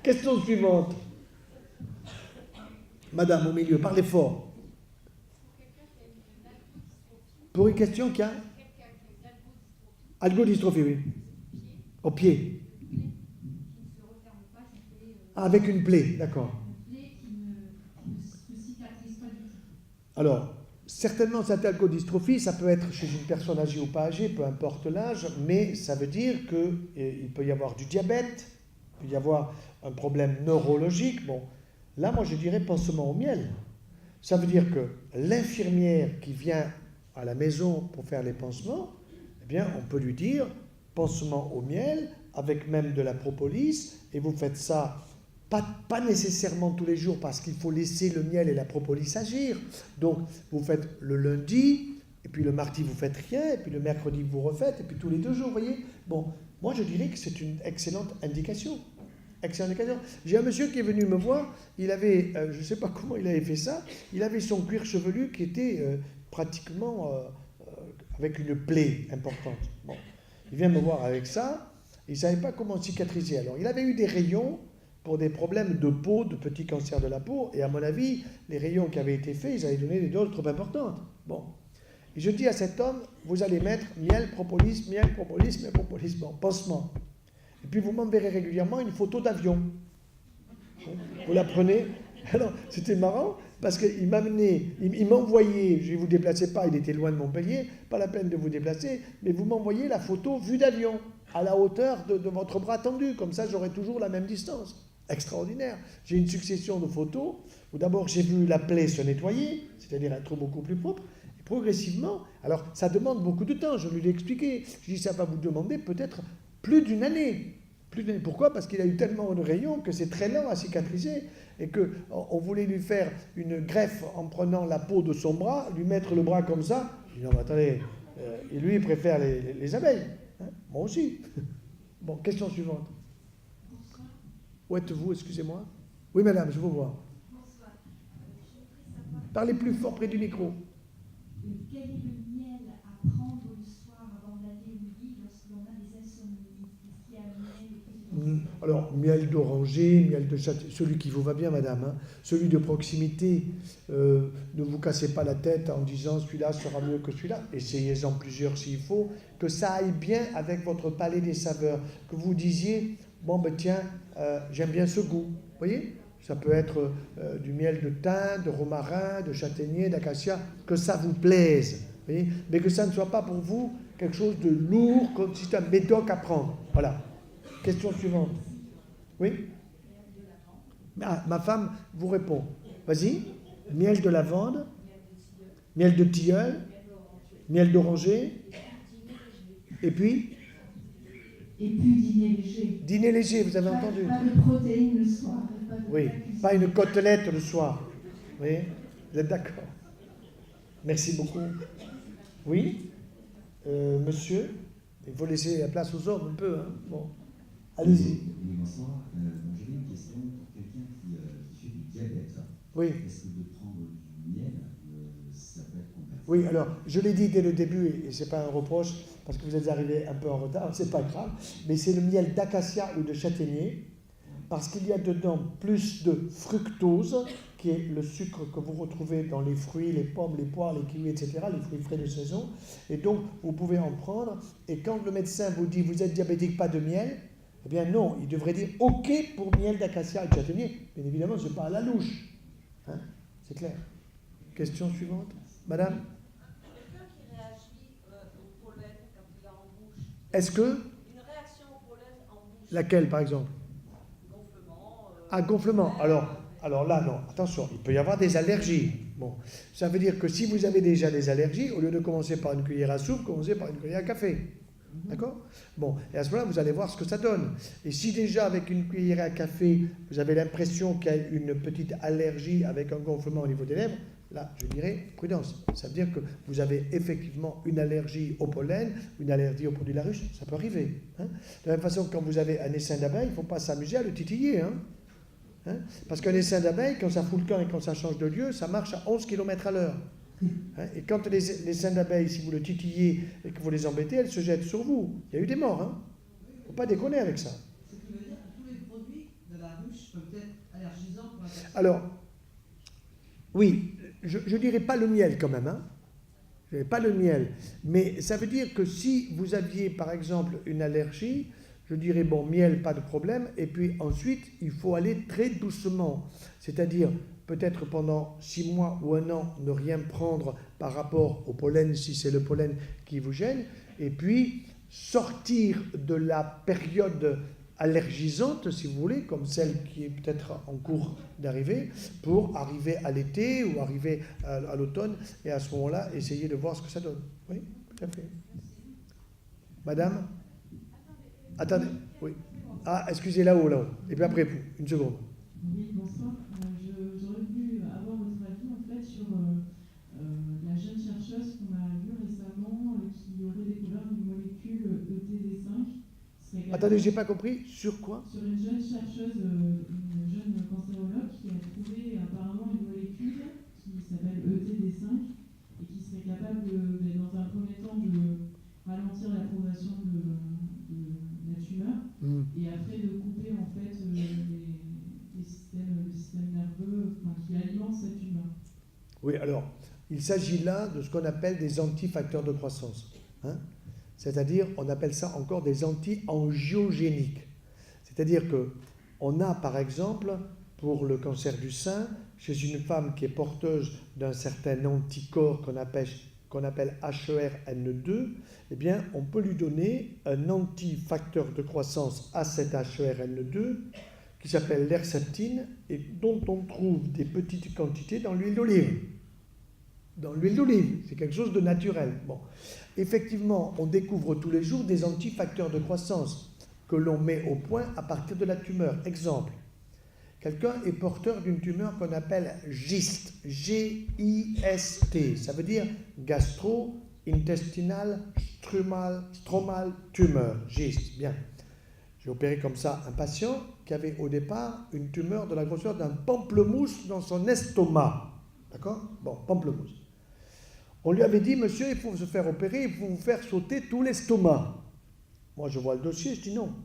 Question suivante. Madame, au milieu, parlez fort. Pour une question qui a... Algodystrophie, oui. Au pied. Ah, avec une plaie, d'accord. Alors... Certainement, cette algodystrophie, ça peut être chez une personne âgée ou pas âgée, peu importe l'âge, mais ça veut dire qu'il peut y avoir du diabète, il peut y avoir un problème neurologique. Bon, là, moi, je dirais pansement au miel. Ça veut dire que l'infirmière qui vient à la maison pour faire les pansements, bien, on peut lui dire pansement au miel, avec même de la propolis, et vous faites ça pas nécessairement tous les jours, parce qu'il faut laisser le miel et la propolis agir. Donc, vous faites le lundi, et puis le mardi, vous faites rien, et puis le mercredi, vous refaites, et puis tous les 2 jours, vous voyez. Bon, moi, je dirais que c'est une excellente indication. Excellente indication. J'ai un monsieur qui est venu me voir, il avait, je ne sais pas comment il avait fait ça, il avait son cuir chevelu qui était pratiquement avec une plaie importante. Bon, il vient me voir avec ça, il ne savait pas comment cicatriser. Alors, il avait eu des rayons pour des problèmes de peau, de petits cancers de la peau, et à mon avis, les rayons qui avaient été faits, ils avaient donné des doses trop importantes. Bon. Et je dis à cet homme, vous allez mettre miel, propolis, bon, pansement. Et puis vous m'enverrez régulièrement une photo d'avion. Vous la prenez. Alors, c'était marrant, parce qu'il m'amenait, il m'envoyait, je ne vous déplacez pas, il était loin de Montpellier, pas la peine de vous déplacer, mais vous m'envoyez la photo vue d'avion, à la hauteur de votre bras tendu, comme ça j'aurai toujours la même distance. Extraordinaire. J'ai une succession de photos où d'abord j'ai vu la plaie se nettoyer, c'est-à-dire être beaucoup plus propre, et progressivement, alors ça demande beaucoup de temps, je lui ai expliqué, je dis ça va vous demander peut-être plus d'une année. Pourquoi? Parce qu'il a eu tellement de rayons que c'est très lent à cicatriser et qu'on voulait lui faire une greffe en prenant la peau de son bras, lui mettre le bras comme ça. Je dis non mais attendez, et lui il préfère les abeilles, hein, moi aussi. Bon, question suivante. Où êtes-vous, excusez-moi? Oui madame, je vous vois. Bonsoir. Je voudrais savoir Parlez plus fort près du micro. quel est le miel à prendre le soir avant d'aller au lit lorsque l'on a des insomnies. Est-ce qu'il y a un miel Alors, miel d'oranger, miel de châtaignier, celui qui vous va bien, madame, hein, celui de proximité. Ne vous cassez pas la tête en disant celui-là sera mieux que celui-là. Essayez-en plusieurs s'il faut, que ça aille bien avec votre palais des saveurs. Que vous disiez, bon ben tiens, j'aime bien ce goût. Vous voyez? Ça peut être du miel de thym, de romarin, de châtaignier, d'acacia, que ça vous plaise. Vous voyez? Mais que ça ne soit pas pour vous quelque chose de lourd, comme si c'était un médoc à prendre. Voilà. Question suivante. Oui? Ah, ma femme vous répond. Vas-y. Miel de lavande, miel de tilleul, miel d'oranger, et puis dîner léger. Dîner léger, vous avez entendu? Pas de protéines le soir. Oui, pas une côtelette le soir. Oui, vous êtes d'accord? Merci beaucoup. Oui, monsieur, il faut laisser la place aux hommes un peu. Hein. Bon, allez-y. Oui, bonsoir. J'avais une question pour quelqu'un qui fait du diabète. Oui. Est-ce que de prendre du miel, ça peut être compatible? Oui, alors, je l'ai dit dès le début, et ce n'est pas un reproche, parce que vous êtes arrivé un peu en retard, c'est pas grave, mais c'est le miel d'acacia ou de châtaignier, parce qu'il y a dedans plus de fructose, qui est le sucre que vous retrouvez dans les fruits, les pommes, les poires, les kiwis, etc., les fruits frais de saison. Et donc, vous pouvez en prendre. Et quand le médecin vous dit « vous êtes diabétique, pas de miel », eh bien non, il devrait dire « ok pour miel d'acacia et de châtaignier ». Bien évidemment, ce n'est pas à la louche. Hein, c'est clair. Question suivante. Madame? Quelqu'un qui réagit au pollen quand il est en bouche. Est-ce que? Une réaction au pollen en bouche. Laquelle, par exemple? Gonflement. Ah, gonflement. Alors là, non, attention, il peut y avoir des allergies. Bon, ça veut dire que si vous avez déjà des allergies, au lieu de commencer par une cuillère à soupe, commencez par une cuillère à café. D'accord? Bon, et à ce moment-là, vous allez voir ce que ça donne. Et si déjà, avec une cuillère à café, vous avez l'impression qu'il y a une petite allergie avec un gonflement au niveau des lèvres, là, je dirais prudence. Ça veut dire que vous avez effectivement une allergie au pollen, une allergie au produit de la ruche, ça peut arriver. Hein. De la même façon que quand vous avez un essaim d'abeille, il ne faut pas s'amuser à le titiller. Hein. Hein? Parce qu'un essaim d'abeille, quand ça fout le camp et quand ça change de lieu, ça marche à 11 km à l'heure. Hein? Et quand les essaims d'abeilles, si vous le titillez et que vous les embêtez, elles se jettent sur vous. Il y a eu des morts. Hein? Il ne faut pas déconner avec ça. Ce qui veut dire que tous les produits de la ruche peuvent être allergisants pour la personne. Alors, oui, je ne dirais pas le miel quand même. Hein? Je dirais pas le miel. Mais ça veut dire que si vous aviez, par exemple, une allergie, je dirais, bon, miel, pas de problème. Et puis ensuite, il faut aller très doucement. C'est-à-dire, peut-être pendant 6 mois ou 1 an, ne rien prendre par rapport au pollen, si c'est le pollen qui vous gêne. Et puis, sortir de la période allergisante, si vous voulez, comme celle qui est peut-être en cours d'arriver, pour arriver à l'été ou arriver à l'automne. Et à ce moment-là, essayer de voir ce que ça donne. Oui, tout à fait. Madame? Attendez, oui. Ah, excusez, là-haut, là-haut. Et puis après, une seconde. Oui, bonsoir. J'aurais voulu avoir votre avis en fait sur la jeune chercheuse qu'on a vue récemment qui aurait découvert une molécule ETD5. Attendez, j'ai pas compris. Sur quoi? Sur une jeune chercheuse, une jeune cancérologue qui a trouvé apparemment une molécule qui s'appelle ETD5 et qui serait capable, dans un premier temps, de ralentir la progression de la tumeur et après de couper en fait le système nerveux qui alimente cette tumeur. Oui, alors, il s'agit là de ce qu'on appelle des antifacteurs de croissance. C'est-à-dire, on appelle ça encore des anti-angiogéniques. C'est-à-dire qu'on a, par exemple, pour le cancer du sein, chez une femme qui est porteuse d'un certain anticorps qu'on appelle HERN2, eh bien, on peut lui donner un antifacteur de croissance à cet HERN2 qui s'appelle l'herceptine et dont on trouve des petites quantités dans l'huile d'olive. Dans l'huile d'olive, c'est quelque chose de naturel. Bon. Effectivement, on découvre tous les jours des antifacteurs de croissance que l'on met au point à partir de la tumeur. Exemple, quelqu'un est porteur d'une tumeur qu'on appelle GIST, G-I-S-T, ça veut dire gastro-intestinal stromal tumeur, GIST, bien. J'ai opéré comme ça un patient qui avait au départ une tumeur de la grosseur d'un pamplemousse dans son estomac. D'accord? Bon, pamplemousse. On lui avait dit, monsieur, il faut se faire opérer, il faut vous faire sauter tout l'estomac. Moi, je vois le dossier, je dis non.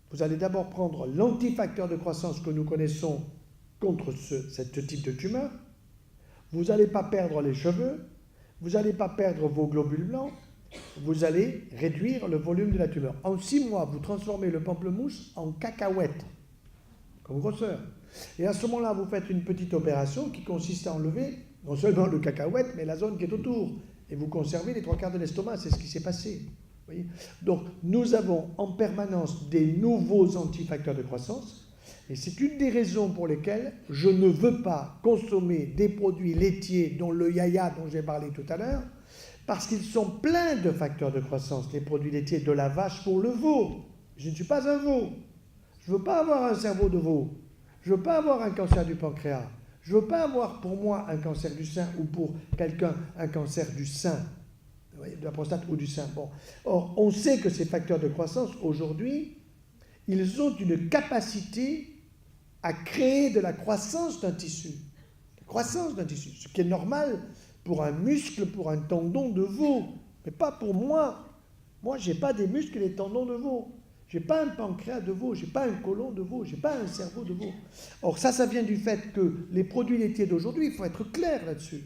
Vous allez d'abord prendre l'antifacteur de croissance que nous connaissons contre ce type de tumeur. Vous n'allez pas perdre les cheveux, vous n'allez pas perdre vos globules blancs, vous allez réduire le volume de la tumeur. En 6 mois, vous transformez le pamplemousse en cacahuète, comme grosseur. Et à ce moment-là, vous faites une petite opération qui consiste à enlever non seulement le cacahuète, mais la zone qui est autour. Et vous conservez les 3/4 de l'estomac, c'est ce qui s'est passé. Vous voyez ? Donc, nous avons en permanence des nouveaux antifacteurs de croissance. Et c'est une des raisons pour lesquelles je ne veux pas consommer des produits laitiers, dont le yaya dont j'ai parlé tout à l'heure, parce qu'ils sont pleins de facteurs de croissance, les produits laitiers de la vache pour le veau. Je ne suis pas un veau. Je ne veux pas avoir un cerveau de veau. Je ne veux pas avoir un cancer du pancréas. Je ne veux pas avoir pour moi un cancer du sein ou pour quelqu'un un cancer du sein, de la prostate ou du sein. Bon. Or, on sait que ces facteurs de croissance, aujourd'hui, ils ont une capacité à créer de la croissance d'un tissu. La croissance d'un tissu, ce qui est normal pour un muscle, pour un tendon de veau, mais pas pour moi. Moi, je n'ai pas des muscles et des tendons de veau. Je n'ai pas un pancréas de veau, je n'ai pas un côlon de veau, je n'ai pas un cerveau de veau. Or, ça vient du fait que les produits laitiers d'aujourd'hui, il faut être clair là-dessus,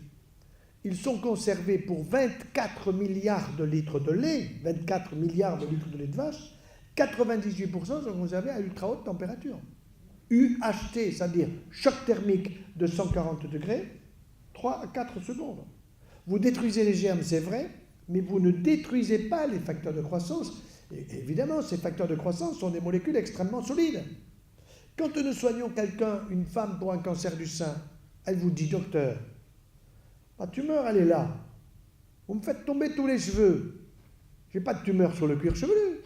ils sont conservés pour 24 milliards de litres de lait, 24 milliards de litres de lait de vache, 98% sont conservés à ultra haute température. UHT, c'est-à-dire choc thermique de 140 degrés, 3 à 4 secondes. Vous détruisez les germes, c'est vrai, mais vous ne détruisez pas les facteurs de croissance. Et évidemment, ces facteurs de croissance sont des molécules extrêmement solides. Quand nous soignons quelqu'un, une femme pour un cancer du sein, elle vous dit, docteur, ma tumeur, elle est là. Vous me faites tomber tous les cheveux. Je n'ai pas de tumeur sur le cuir chevelu.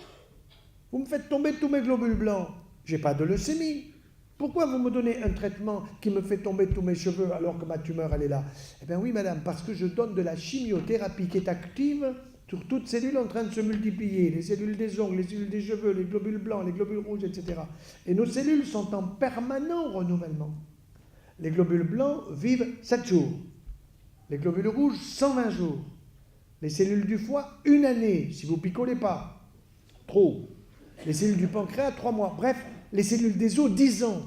Vous me faites tomber tous mes globules blancs. Je n'ai pas de leucémie. Pourquoi vous me donnez un traitement qui me fait tomber tous mes cheveux alors que ma tumeur, elle est là? Eh bien oui, madame, parce que je donne de la chimiothérapie qui est active sur toute cellule en train de se multiplier, les cellules des ongles, les cellules des cheveux, les globules blancs, les globules rouges, etc. Et nos cellules sont en permanent renouvellement. Les globules blancs vivent 7 jours. Les globules rouges, 120 jours. Les cellules du foie, 1 année, si vous picolez pas. Trop. Les cellules du pancréas, 3 mois. Bref, les cellules des os, 10 ans.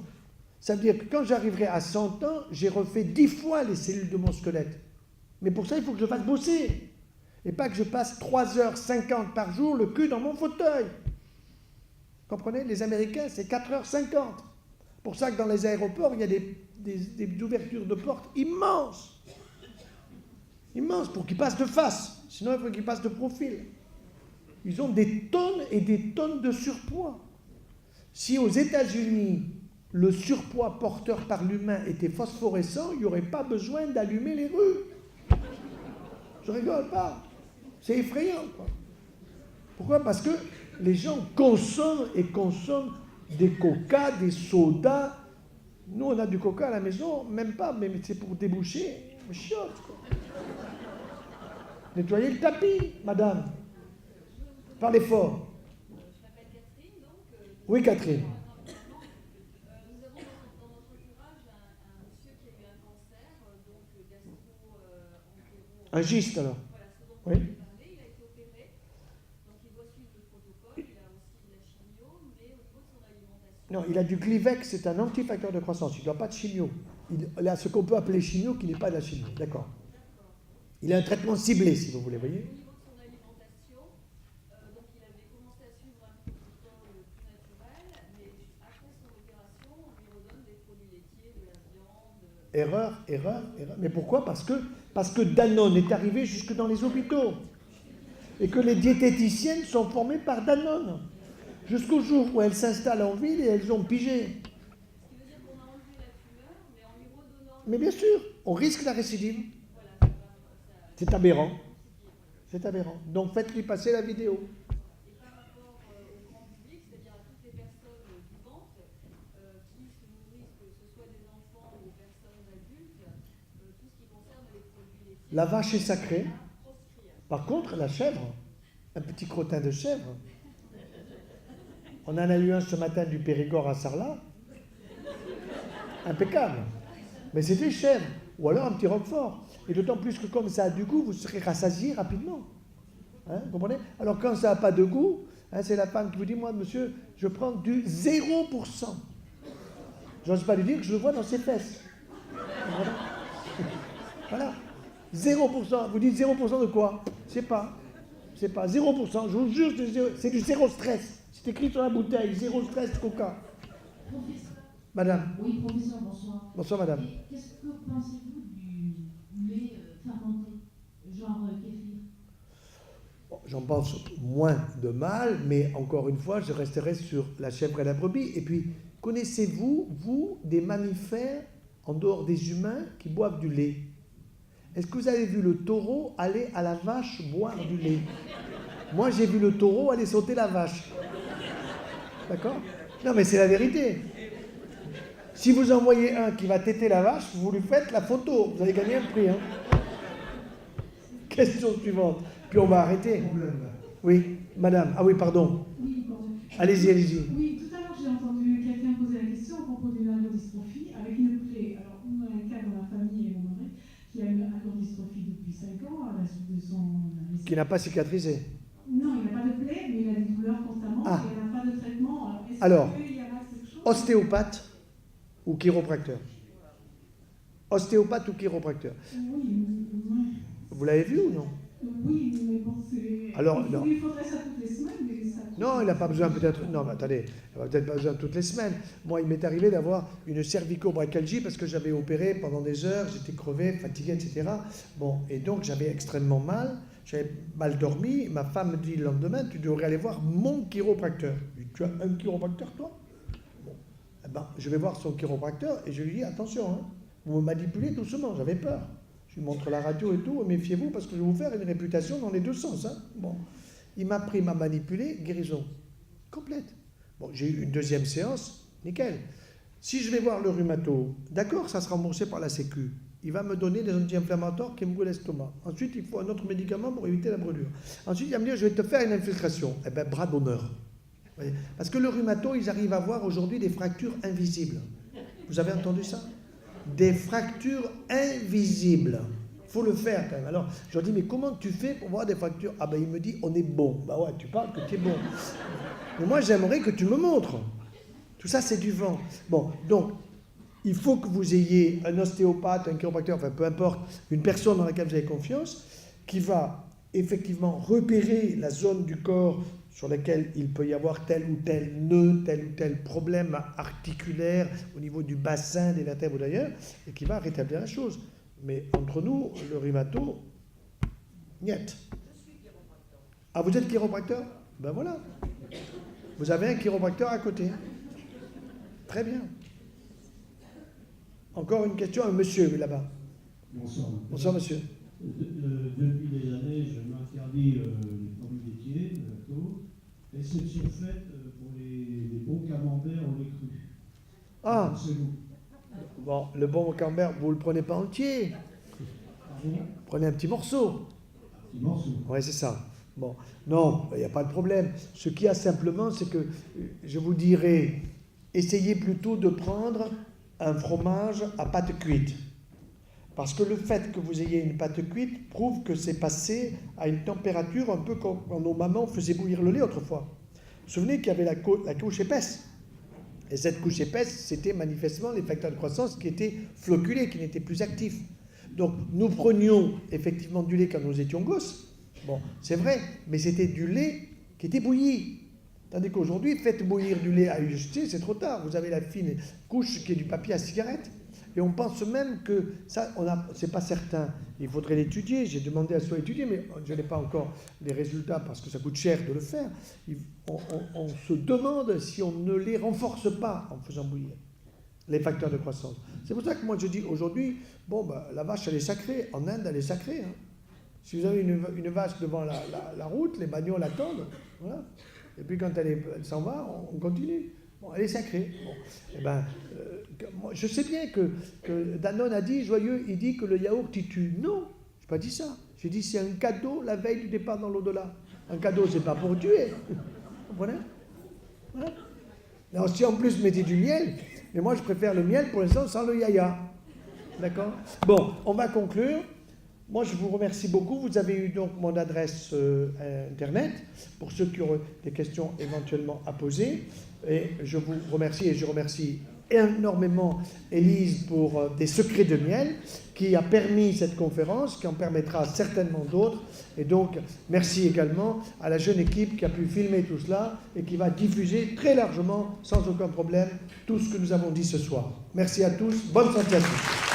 Ça veut dire que quand j'arriverai à 100 ans, j'ai refait 10 fois les cellules de mon squelette. Mais pour ça, il faut que je fasse bosser. Et pas que je passe 3h50 par jour le cul dans mon fauteuil. Comprenez? Les Américains, c'est 4h50. Pour ça que dans les aéroports, il y a des ouvertures de portes immenses. Immenses, pour qu'ils passent de face. Sinon, il faut qu'ils passent de profil. Ils ont des tonnes et des tonnes de surpoids. Si aux États-Unis, le surpoids porteur par l'humain était phosphorescent, il n'y aurait pas besoin d'allumer les rues. Je rigole pas. C'est effrayant, quoi. Pourquoi? Parce que les gens consomment et consomment des coca, des sodas. Nous, on a du coca à la maison, même pas, mais c'est pour déboucher. Chiotte, quoi. Nettoyez le tapis, madame. Parlez fort. Je m'appelle Catherine, donc. Oui, Catherine. Nous avons dans notre entourage un monsieur qui a eu un cancer, donc gastro-entéro. Un giste, alors. Voilà, ce dont Oui. on avait parlé, il a été opéré, donc il doit suivre le protocole, il a aussi de la chimio, mais au niveau de son alimentation. Non, il a du Glyvex, c'est un antifacteur de croissance. Il ne doit pas de chimio. Il a ce qu'on peut appeler chimio qui n'est pas de la chimio. D'accord. Il a un traitement ciblé, si vous voulez, voyez. Au niveau de son alimentation, donc il avait commencé à suivre un protocole plus naturel, mais après son opération, on lui redonne des produits laitiers, de la viande. Erreur. Mais pourquoi? Parce que Danone est arrivé jusque dans les hôpitaux. Et que les diététiciennes sont formées par Danone. Jusqu'au jour où elles s'installent en ville et elles ont pigé. Ce qui veut dire qu'on a enlevé la tumeur, mais en lui redonnant. Mais bien sûr, on risque la récidive. Voilà, c'est pas. C'est aberrant. C'est aberrant. Donc faites-lui passer la vidéo. Et par rapport au grand public, c'est-à-dire à toutes les personnes vivantes qui se nourrissent, que ce soit des enfants ou des personnes adultes, tout ce qui concerne les produits laitiers. La vache est sacrée. Proscrire. Par contre, la chèvre, un petit crottin de chèvre. On en a eu un ce matin du Périgord à Sarlat. Impeccable. Mais c'était chèvre. Ou alors un petit roquefort. Et d'autant plus que comme ça a du goût, vous serez rassasié rapidement. Hein, vous comprenez? Alors quand ça n'a pas de goût, hein, c'est la femme qui vous dit, moi, monsieur, je prends du 0%. J'ose pas lui dire que je le vois dans ses fesses. Voilà. 0%. Vous dites 0% de quoi? C'est pas 0%. Je vous jure, c'est du zéro stress. C'est écrit sur la bouteille, zéro stress coca. Professeur. Madame. Oui, professeur, bonsoir. Bonsoir, madame. Et qu'est-ce que pensez-vous du lait fermenté, genre kéfir? Bon, j'en pense moins de mal, mais encore une fois, je resterai sur la chèvre et la brebis. Et puis, connaissez-vous, vous, des mammifères, en dehors des humains, qui boivent du lait? Est-ce que vous avez vu le taureau aller à la vache boire du lait? Moi, j'ai vu le taureau aller sauter la vache. D'accord? Non, mais c'est la vérité. Si vous en voyez un qui va téter la vache, vous lui faites la photo. Vous allez gagner un prix. Hein. Question suivante. Puis on va arrêter. Oui, madame. Ah oui, pardon. Oui, bon. Allez-y, allez-y. Oui, tout à l'heure, j'ai entendu quelqu'un poser la question à propos d'une algodystrophie avec une plaie. Alors, on a un cas dans la famille et mon mari qui a une algodystrophie depuis 5 ans à la suite de son AVC. Qui n'a pas cicatrisé. Non, il n'a pas de plaie, mais il a des douleurs constamment Ah. et il n'a pas de traitement. Alors, qu'il y a quelque chose? Ostéopathe ou chiropracteur? Ostéopathe ou chiropracteur? Oui. Vous l'avez vu ou non? Oui, mais bon, c'est... Alors, non. Il faudrait ça toutes les semaines, mais ça... Non, il n'a pas besoin peut-être... Non, mais attendez, il n'a peut-être pas besoin toutes les semaines. Moi, il m'est arrivé d'avoir une cervico-brachyalgie parce que j'avais opéré pendant des heures, j'étais crevé, fatigué, etc. Bon, et donc j'avais extrêmement mal, j'avais mal dormi. Ma femme me dit le lendemain, tu devrais aller voir mon chiropracteur. Je lui dis, tu as un chiropracteur, toi? Bon, eh ben, je vais voir son chiropracteur et je lui dis, attention, hein, vous me manipulez doucement, j'avais peur. Je lui montre la radio et tout, méfiez-vous parce que je vais vous faire une réputation dans les deux sens. Hein. Bon. Il m'a pris, m'a manipulé, guérison complète. Bon, j'ai eu une deuxième séance, nickel. Si je vais voir le rhumato, d'accord, ça sera remboursé par la Sécu. Il va me donner des anti-inflammatoires qui me brûlent l'estomac. Ensuite, il faut un autre médicament pour éviter la brûlure. Ensuite, il va me dire, je vais te faire une infiltration. Eh bien, bras d'honneur. Parce que le rhumato, ils arrivent à voir aujourd'hui des fractures invisibles. Vous avez entendu ça? Des fractures invisibles. Il faut le faire quand même. Alors, je leur dis, mais comment tu fais pour voir des fractures? Ah ben, il me dit, on est bon. Bah ouais, tu parles que tu es bon. Mais moi, j'aimerais que tu me montres. Tout ça, c'est du vent. Bon, donc, il faut que vous ayez un ostéopathe, un chiropracteur, enfin, peu importe, une personne dans laquelle vous avez confiance, qui va effectivement repérer la zone du corps sur laquelle il peut y avoir tel ou tel nœud, tel ou tel problème articulaire au niveau du bassin, des vertèbres ou d'ailleurs, et qui va rétablir la chose. Mais entre nous, le rhumato, niet. Ah, vous êtes chiropracteur? Ben voilà. Vous avez un chiropracteur à côté. Très bien. Encore une question à un monsieur là-bas. Bonsoir. Bonsoir, monsieur. Depuis des années, je m'interdis les produits laitiers, le lactose. exception faite pour les bons camemberts au lait cru. Ah, C'est vous. bon, le bon camembert, vous le prenez pas entier. Prenez un petit morceau. Petit morceau. Oui, c'est ça. Bon, non, il n'y a pas de problème. Ce qu'il y a simplement, c'est que je vous dirais, essayez plutôt de prendre un fromage à pâte cuite. Parce que le fait que vous ayez une pâte cuite prouve que c'est passé à une température un peu comme quand nos mamans faisaient bouillir le lait autrefois. Vous vous souvenez qu'il y avait la couche épaisse. Et cette couche épaisse, c'était manifestement les facteurs de croissance qui étaient floculés, qui n'étaient plus actifs. Donc nous prenions effectivement du lait quand nous étions gosses. Bon, c'est vrai, mais c'était du lait qui était bouilli. Tandis qu'aujourd'hui, faites bouillir du lait à UHT, c'est trop tard. Vous avez la fine couche qui est du papier à cigarette. Et on pense même que ça, c'est pas certain. Il faudrait l'étudier. J'ai demandé à ce soit étudié, mais je n'ai pas encore les résultats parce que ça coûte cher de le faire. On se demande si on ne les renforce pas en faisant bouillir les facteurs de croissance. C'est pour ça que moi je dis aujourd'hui, bon, la vache elle est sacrée. En Inde elle est sacrée. Hein. Si vous avez une vache devant la route, les bagnoles l'attendent. Voilà. Et puis quand elle s'en va, on continue. Bon, elle est sacrée. Bon. Eh ben, moi, je sais bien que Danone a dit, joyeux, il dit que le yaourt il tue. Non, je n'ai pas dit ça. J'ai dit c'est un cadeau la veille du départ dans l'au-delà. Un cadeau, c'est pas pour tuer. Vous comprenez? Voilà. Alors si en plus vous mettez du miel, mais moi je préfère le miel pour l'instant sans le yaya. D'accord? Bon, on va conclure. Moi, je vous remercie beaucoup. Vous avez eu donc mon adresse Internet pour ceux qui auront des questions éventuellement à poser. Et je vous remercie et je remercie énormément Élise pour des secrets de miel qui a permis cette conférence, qui en permettra certainement d'autres. Et donc, merci également à la jeune équipe qui a pu filmer tout cela et qui va diffuser très largement, sans aucun problème, tout ce que nous avons dit ce soir. Merci à tous. Bonne santé à tous.